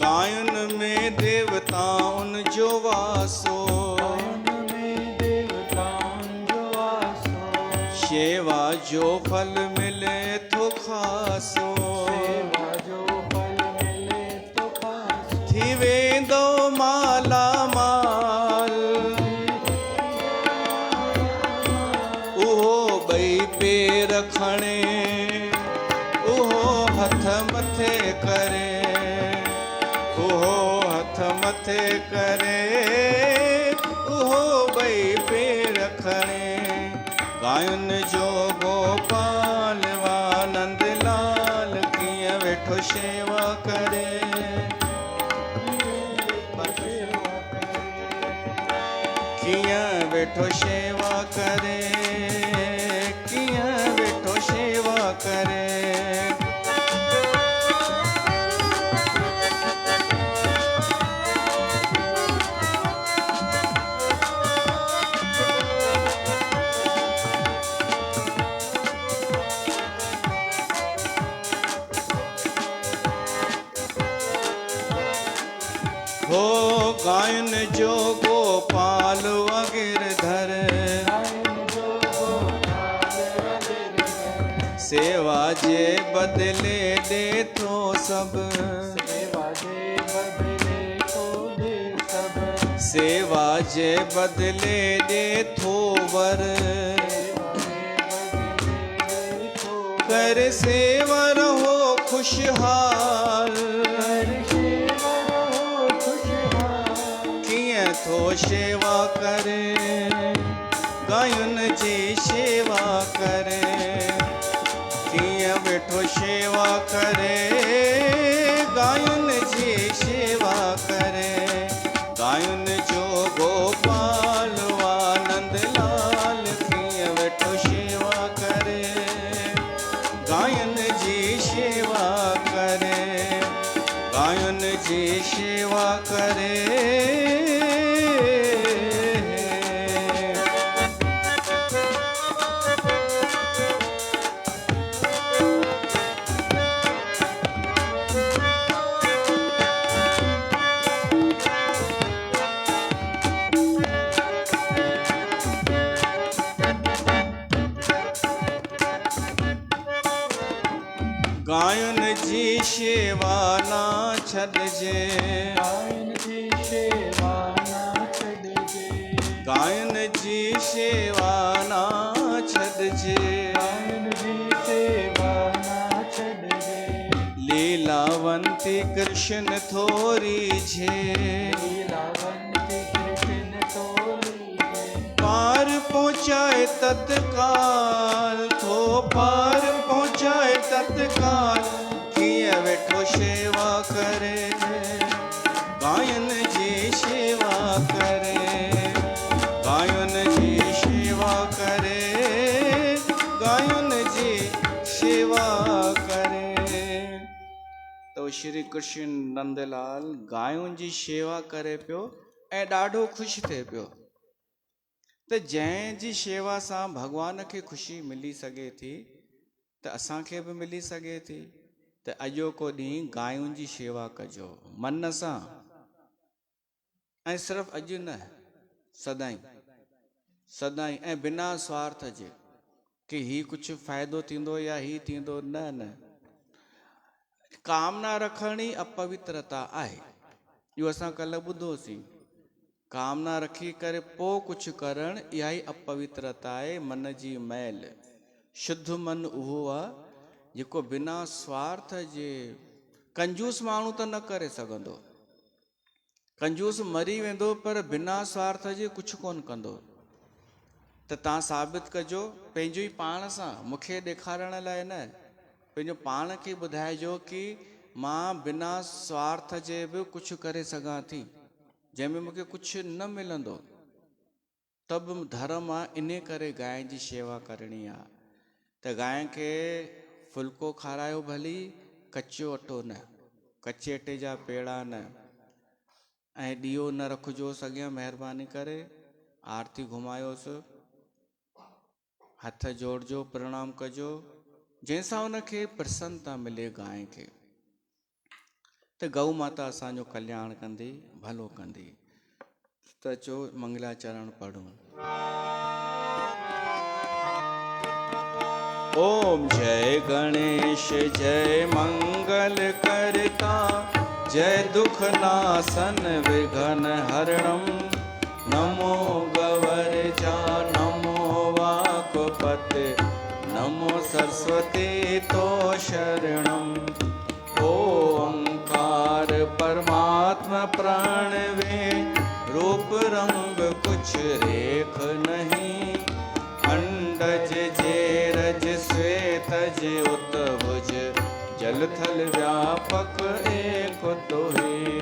गायन में देवताउन जो वासो, सेवा जो फल मिले तो खासो। थी वेंदो माला माल, उहो ॿई पेर खणे, उहो हथ मथे करे, उहो हथ मथे करे, उहो ॿई पेर खणे। गायन जो गोपाल आनंद लाल कीअं वेठो सेवा करे। कीअं वेठो सेवा करे, कीअं वेठो सेवा करे। हो गायन जो गोपाल गिरधर, सेवा जे बदले दे तो सब, सेवा जे बदले दे थो वर। कर सेवर हो खुशहाल, कीअं थो सेवा करे। गायन जी सेवा करे, कीअं वेठो सेवा करे। गायन जी सेवा करे, गायन जो गोपाल आनंद लाल कीअं वेठो सेवा करे। गायन जी सेवा करे, गायन जी सेवा करे। गायन जी सेवा ना छॾिजे, गायन जी सेवा ना छॾिजे, गायन जी सेवा ना छॾिजे, गायन जी सेवा ना छॾिजे। लीलावंती कृष्ण थोरी छे, लीलावंती कृष्ण थोरी छे। पार पहुँचाए तत्काल थो, पार पहुँचाए काल कीअं वेठो शेवा करे, गायन जी शेवा करे, गायन जी शेवा करे, गायन जी शेवा करे। तो श्री कृष्ण नंदलाल गायुनि जी शेवा करे पियो ऐं ॾाढो ख़ुशि थिए पियो। त जंहिंजी शेवा सां भॻवान खे ख़ुशी मिली सघे थी त असांखे बि मिली सघे थी। त अॼोको ॾींहुं गायुनि जी शेवा कजो मन सां, ऐं सिर्फ़ु अॼु न, सदाईं सदाईं, ऐं बिना स्वार्थ जे कि ही कुझु फ़ाइदो थींदो या ही थींदो, न न। कामना रखणी अपवित्रता आहे, इहो असां कल्ह ॿुधोसीं। कामना रखी करे पोइ कुझु करणु इहा ई अपवित्रता आहे, मन जी मैल। शुद्ध मन उहो आहे जेको बिना स्वार्थ जे, कंजूस माण्हू त न करे सघंदो, कंजूस मरी वेंदो पर बिना स्वार्थ जे कुझु कोन कंदो। त तव्हां साबित कजो पंहिंजो ई पाण सां, मूंखे ॾेखारण लाइ न, पंहिंजो पाण खे ॿुधाइजो कि मां बिना स्वार्थ जे बि कुझु करे सघां थी, जंहिंमें मूंखे कुझु न मिलंदो त बि धर्म आहे। इन करे गांइ जी शेवा करणी आहे। त गांइ खे फुल्को खारायो भली, कचो अटो न, कचे अटे जा पेड़ा न, ऐं ॾीओ न रखिजोसि अॻियां, महिरबानी करे आरती घुमायोसि, हथ जोड़जो, प्रणाम कजो, जंहिंसां उनखे प्रसन्नता मिले गांइ खे। त गौ माता असांजो कल्याण कंदी, भलो कंदी। त अचो मंगलाचरण पढ़ूं। ओम जय गणेश जय मंगल करता, जय दुख नासन विघ्न हरणम, नमो गवर्जा नमो वाक्पते, नमो सरस्वती तो शरणम। ओंकार परमात्मा प्रणवे, रूप रंग कुछ रेख नहीं, अंडज जेरज श्वेत जे उत्भुज, जल थल व्यापक एक तोहे।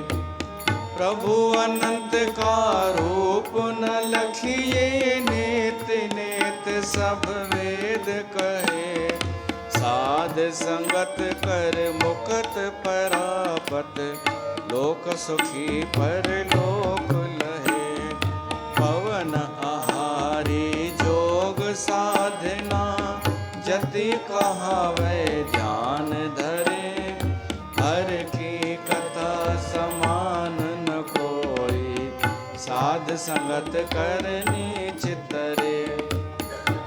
प्रभु अनंत का रूप न लखिए, नेत नेत सब वेद कहे, साध संगत कर मुक्त परापत, लोक सुखी पर लोक लहे। पवन आहारी जोग साधना, जति कहावे ध्यान धरे, हर की कथा समान न कोई, साध संगत करनी चितरे।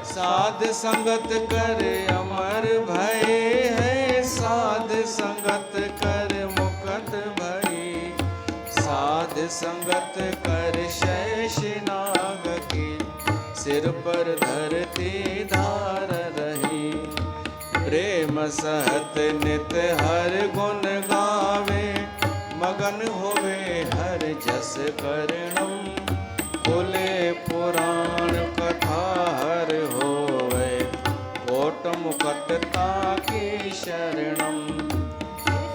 साध संगत कर अमर भय है, साध संगत कर मुक्त भई, साध संगत कर शेष नाग की, सिर पर धरती धार रही। प्रेम सहत नित हर गुण गावे, मगन होवे हर जस करणम, बोले पुराण कथा हर होवे, कोट मुकटता की शरणम।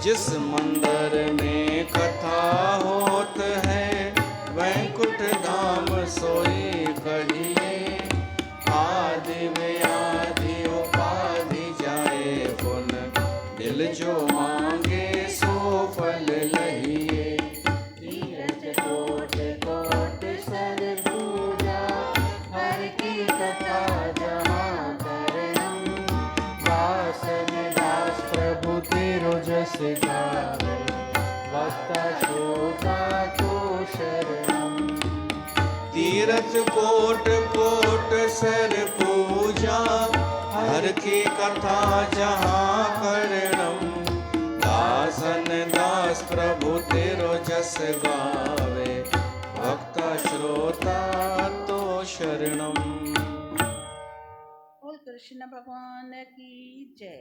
जिस मंदिर में कथा होत है, वैकुंठ धाम सोई कहिए, आदि में आदि उपाधि जाए पुन, दिल जो मांगे सो फल लहिए। तीरथ कोट कोट सर पूजा, हर की कथा जहाँ करणम, वासन दास प्रभु तेरो जस गावे, वक्ता श्रोता को शरणम। तीरथ कोट कोट सर पूजा, हर की कथा जहाँ करणम, दासन दास प्रभु तेरो जस गावे, भक्ता श्रोता तो शरणम। बोल कृष्ण भगवान की जय।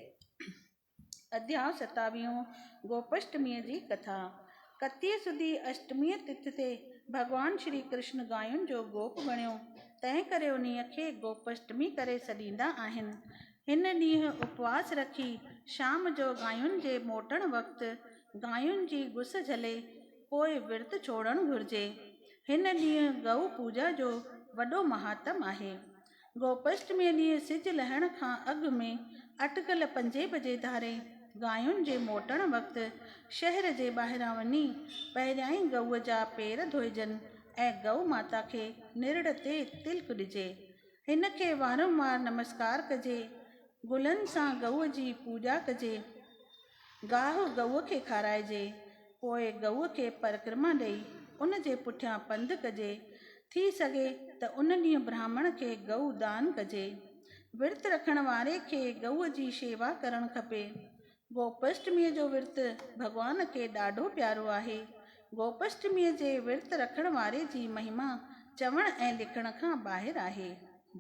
अध्याय 27 गोपाष्टमीअ जी कथा। कतीअ सुधी अष्टमीअ तिथि ते भगवान श्री कृष्ण गायुनि जो गोप बणियो, तंहिं करे उन्हीअ खे गोपाष्टमी करे सॾींदा आहिनि। हिन ॾींहुं उपवास रखी शाम जो गायुनि जे मोटण वक़्तु गायुनि जी गुस झले पोइ विर्त छोड़णु घुरिजे। हिन ॾींहुं गऊ पूजा जो वॾो महात्म आहे। गोपाष्टमीअ ॾींहुं सिजु लहण खां अॻु में अटिकल 5 बजे धारे गायुनि जे मोटण वक़्तु शहर जे ॿाहिरां वञी पहिरियां ई गऊअ जा पेर धोइजनि ऐं गऊ माता खे निरड़ ते तिलक ॾिजे। हिन खे वारंवार नमस्कार कजे। गुलनि सां गऊअ जी पूॼा कजे। गाहु गऊअ खे खाराइजे। पोइ गऊअ खे परिक्रमा ॾेई उन जे पुठियां पंधु कजे। थी सघे त उन ॾींहुं ब्राह्मण खे गऊ दान कजे। विर्त रखण वारे खे गऊअ जी शेवा करणु खपे। गोपाष्टमीअ जो विर्त भॻवान खे ॾाढो प्यारो आहे। गोपाष्टमीअ जे विर्त रखण वारे जी महिमा चवण ऐं लिखण खां ॿाहिरि आहे।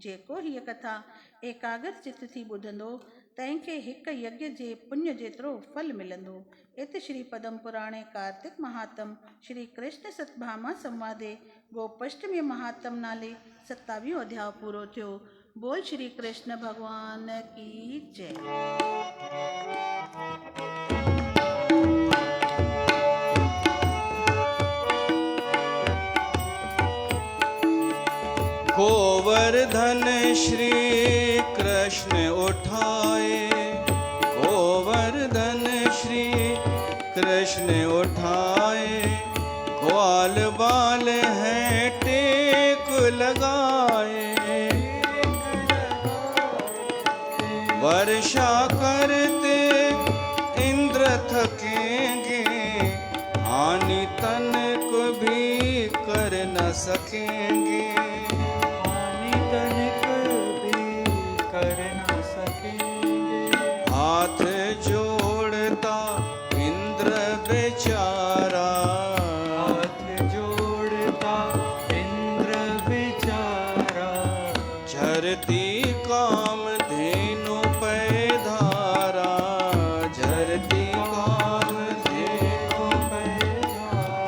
जेको हीअ कथा एकाग्र चित थी ॿुधंदो तंहिंखे हिकु यज्ञ जे पुण्य जेतिरो फल मिलंदो। इत श्री पद्म पुराणे कार्तिक महात्म श्री कृष्ण सतभामा संवादे गोपाष्टमी महात्म नाले 27वां अध्याय पूरो थियो। बोल श्री कृष्ण भगवान की जय। गोवर्धन श्री कृष्ण उठाए, गोवर्धन श्री कृष्ण उठाए, ग्वाल बाल हैं टेक लगाए। वर्षा करते इंद्र थकेंगे, हानि तनिक भी कर न सकेंगे। हानि तनिक भी कर न सकेंगे। हाथ जोड़ता इंद्र बेचारा, हाथ जोड़ता इंद्र बेचारा, झरती काम धेनु पैधारा, झरती काम धेनु पैधारा।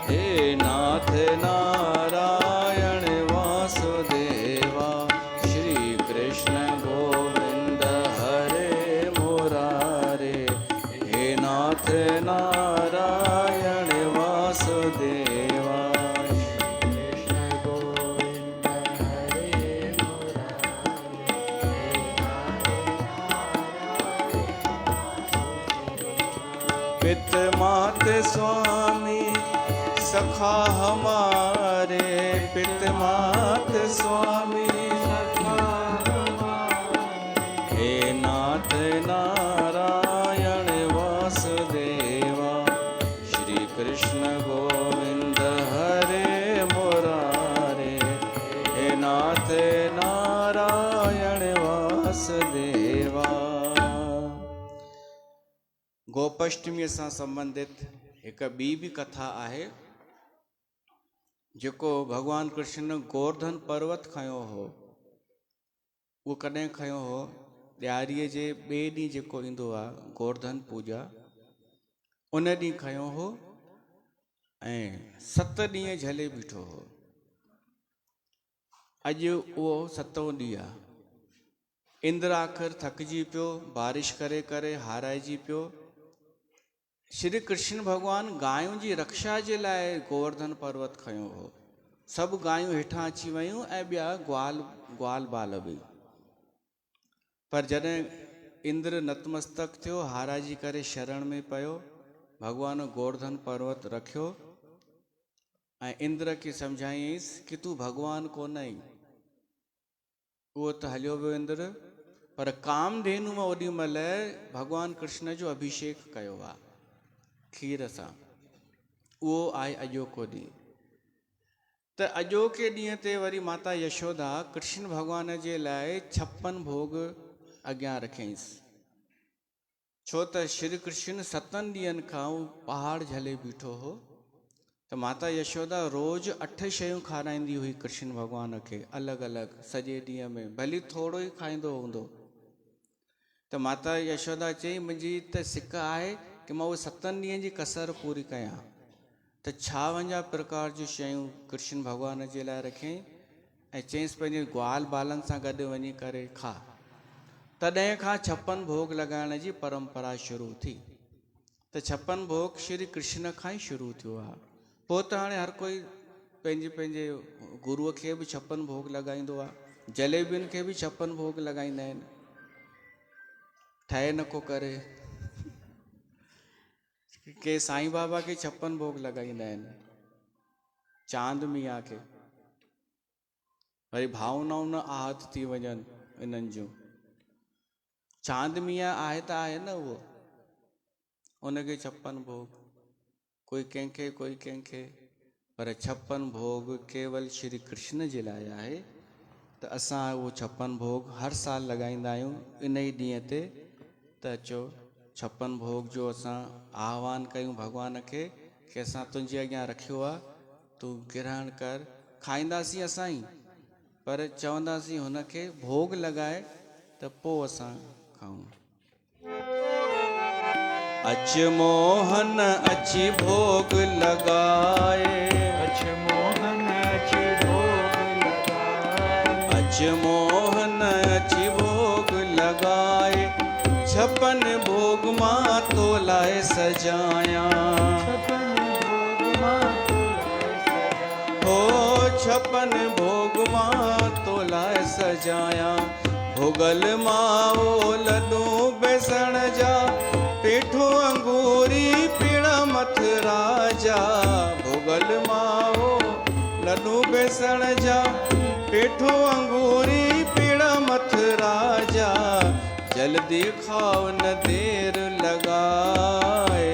हे नाथ नारायण वासुदेवा, श्री कृष्ण गोविंद हरे मुरारे। हे नाथ नारायण वासुदेवा, कृष्ण गोविंद हरे पित मात स्वामी सखा हमारे, पित मात स्वामी हे नाथ नारायण वासुदेवा, श्री कृष्ण गोविंद हरे मुरारे। हे नाथ नारायण वासुदेवा। गोपाष्टमीअ सां संबंधित हिकु ॿी बि कथा आहे, जेको भगवान कृष्ण ने गोवर्धन पर्वत खयो हो। उहो कॾहिं खयो हो? ॾियारीअ जे ॿिए ॾींहुं जेको ईंदो आहे गोवर्धन पूॼा, उन ॾींहुं खयो हो ऐं 7 ॾींहं झले बीठो हो। अॼु उहो 7हों ॾींहुं आहे। इंद्र आख़िर थकिजी पियो, बारिश करे करे हाराइजी पियो। श्री कृष्ण भगवान गायों जी रक्षा जे लाइ गोवर्धन पर्वत खयो हो। सभु गायूं हेठां अची वयूं ऐं ॿिया ग्वाल बाल बि। पर जॾहिं इंद्र नतमस्तक थियो, हाराइजी करे शरण में पियो, भगवान गोवर्धन पर्वत रखियो ऐं इंद्र खे सम्झाईंसि कि तूं भगवान कोन आहीं। उहो त हलियो वियो इंद्र, पर कामधेनु मां ओॾी महिल भगवान कृष्ण जो अभिषेक कयो आहे खीर सां। उहो आहे अॼोको ॾींहुं। त अॼोके ॾींहं ते वरी माता यशोदा कृष्ण भगवान जे लाइ 56 भोग अॻियां रखियईंसि। छो त श्री कृष्ण 7 ॾींहंनि खां उहो पहाड़ झले बीठो हो, त माता यशोदा रोज़ 8 शयूं खाराईंदी हुई कृष्ण भगवान खे अलॻि अलॻि सॼे ॾींहं में, भली थोरो ई खाईंदो हूंदो। त माता यशोदा चई, मुंहिंजी त सिक आहे कि मां उहे 7 ॾींहंनि जी कसर पूरी कयां। त 56 प्रकार जूं शयूं कृष्ण भगवान जे लाइ रखियईं ऐं चयईंसि पंहिंजे ग्वाल बालनि सां गॾु वञी करे खा। तॾहिं खां 56 भोग लॻाइण जी परंपरा शुरू थी। त 56 भोग श्री कृष्ण खां ई शुरू थियो आहे। पोइ त हाणे हर कोई पंहिंजे पंहिंजे गुरूअ खे बि 56 भोग लॻाईंदो आहे। जलेबियुनि खे बि 56 भोग लॻाईंदा आहिनि। ठहे न को करे के साईं बाबा खे 56 भोग लॻाईंदा आहिनि, चांद मियाँ खे। वरी भावनाऊं न आहत थी वञनि इन्हनि जूं। चांद मियाँ आहे त आहे न उहो, उनखे 56 भोग, कोई कंहिंखे कोई कंहिंखे, पर 56 भोग केवल श्री कृष्ण जे लाइ आहे। त असां उहो 56 भोग हर साल लॻाईंदा आहियूं इन ई ॾींहं ते। त अचो 56 भोग जो असां आह्वान कयूं भॻवान खे कि असां तुंहिंजे अॻियां रखियो आहे, तूं ग्रहण कर। खाईंदासीं असां ई, पर चवंदासीं हुनखे भोग लॻाए त पोइ असां खाऊं। अच मोहन अची भोग लॻाए, अच मोहन अची भोग लगाए, अच मोहन अची भोग लॻाए। 56 भोग मां तो लाए सजाया, 56 भोग मां तो लाए सजाया, हो 56 भोग मां तो लाए सजाया। भोगल माओ लड्डू बेसण जा, पेठो अंगूरी पीड़ा मथुरा जा। भोगल माओ लड्डू बेसण जा, पेठो अंगूरी पीड़ा मथुरा जा। जल्दी खाओ न देर लगाए,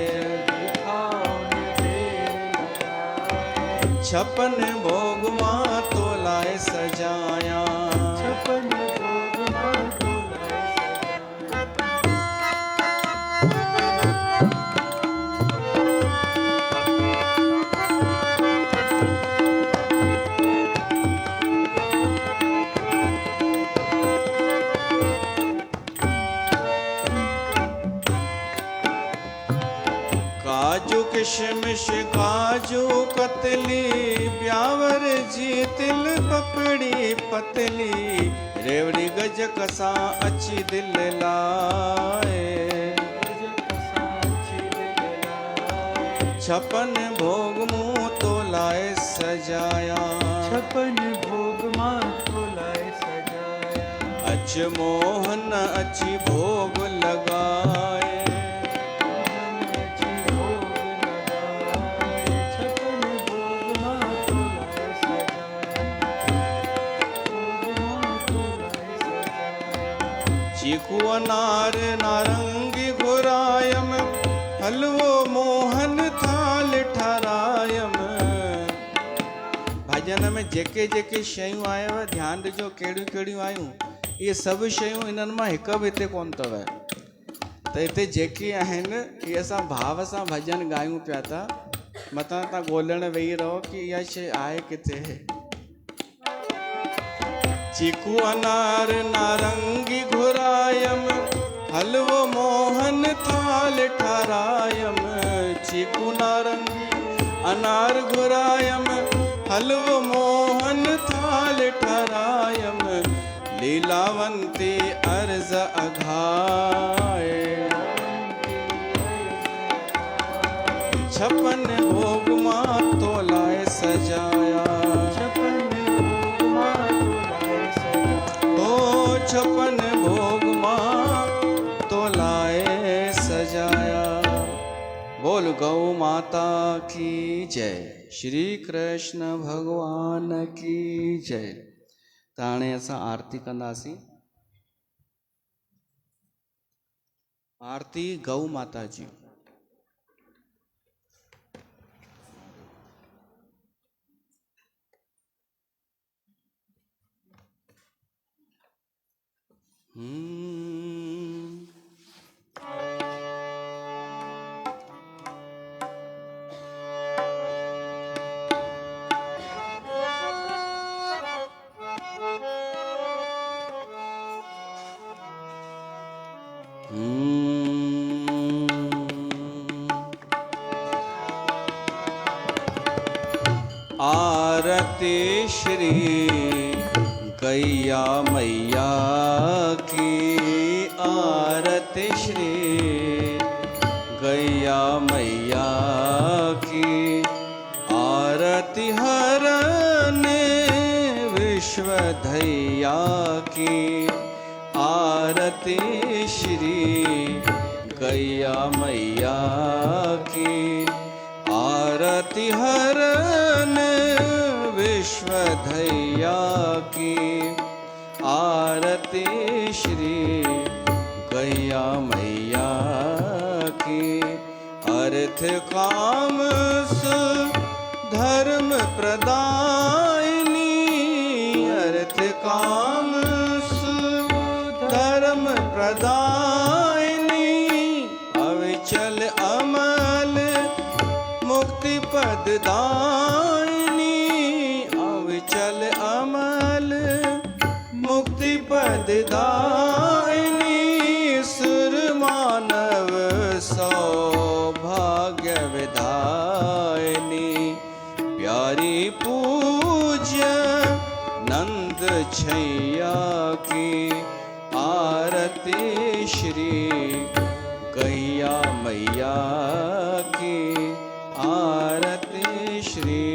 खाओ न देर लगाए, 56 भोग मां तो लाए सजाया। 56 भोग मां तो लाए सजाया। काजू किशमिश काजू कतली, ब्यावर जी तिल पपड़ी पतली। रेवड़ी गजक सां अची दिल लाए, 56 भोग मूं तो लाए सजाया। 56 भोग मां तो लाए सजाया, अच मोहन अची भोग लगाए, अची भोग लगाए, 56 भोग मां तो लाए सजाया, भोग मां तो लाए सजाया। चीकू अनार नारंगी घुरायम, हलवो मोहन थाल ठारायम। भजन में जेके जेके शयूं आयव ध्यानु ॾिजो कहिड़ियूं कहिड़ियूं आयूं। इहे सभु शयूं इन्हनि मां हिकु बि हिते कोन अथव। त हिते जेके आहिनि इहे असां भाव सां भजन ॻायूं पिया था। मथां तव्हां ॻोल्हण वेही रहो कि इहा शइ आहे किथे। चीकू अनार नारंगी घुरायम, हलवो मोहन थाल ठारायम। चीकू नारंगी अनार घुरायम, हलवो मोहन थाल ठारायम। लीलावंती अर्ज अघाए, 56 भोग मां तो लाए सजाया। 56 भोग मां तो लाए सजाया, ओ 56 भोग मां तो लाए सजाया। बोल गौ माता की जय, श्री कृष्ण भगवान की जय। त हाणे असां आरती कंदासीं। आरती गौ माता जी। आरती श्री गैया मैया की, आरती श्री गैया मैया की। आरती हरन विश्वधैया की। आरती श्री गैया मैया की। आरती हरन विश्वधैया की। आरती श्री गैया मैया की। अर्थ काम सुख धर्म प्रदायिनी। अर्थ काम सुख धर्म प्रदायिनी। अविचल अमल मुक्ति पद दायिनी। अविचल अमल मुक्ति पद दायिनी। सुर मानव सौभाग्य विधायिनी। प्यारी पूज्य नंद छैया की। आरती श्री गैया मैया की। आरती श्री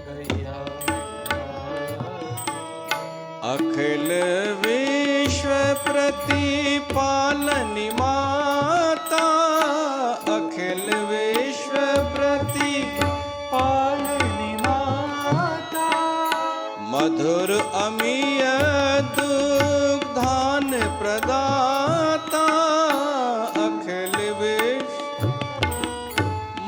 गैया। अखिल विश्व प्रतिपालनी माता। अखिल विश्व प्रतिपालनी माता। मधुर अमीय दुग्धान प्रदाता। अखिल विश्व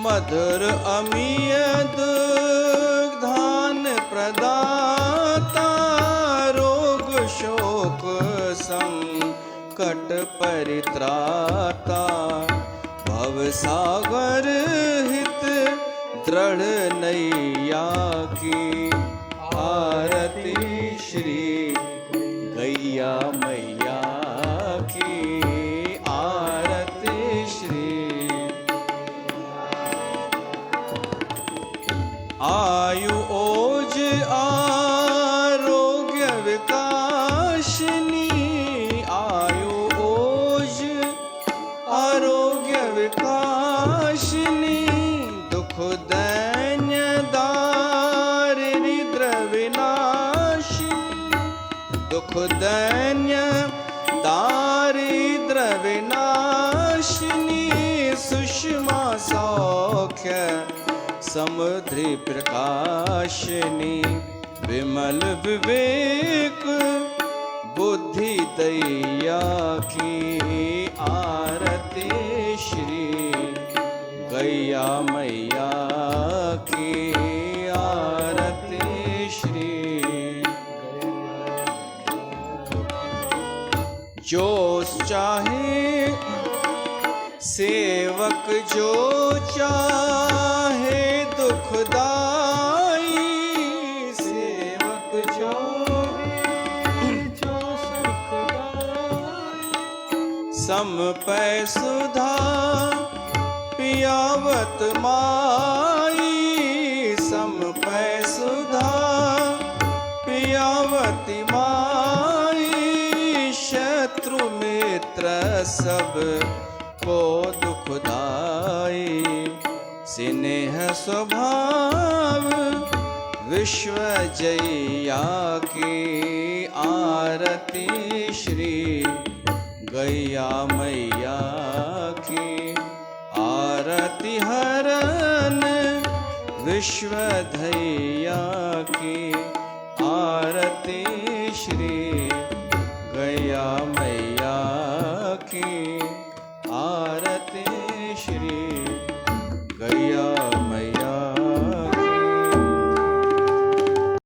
मधुर अमीय दुग्धान प्रदाता। रोग शोक संकट परित्राता। भवसागर हित दृढ़ नैया की। आरती श्री गैया मैया की। आरती श्री। आयु ओज आरोग्य विकासिनी। आयु ओज आरोग्य विकासिनी। दुख दैन्य दारिद्र विनाशिनी। दुख दैन्य दारिद्र विनाशिनी। सुषमा सौख्य समुद्री प्रकाशिनी। विमल विवेक बुद्धि दैया की। आरती श्री गैया मैया की। आरती श्री। जो चाहे सेवक जो चाहे दुखदाई। सेवक जो सुखदाई। सम पै सुधा पियावत माई। सम पै सुधा पियावती माई। शत्रु मित्र सब को दुखदाई। स्नेह स्वभाव विश्वजया की। आरती श्री गैया मैया की। आरती हरन विश्वधैया की। आरती श्री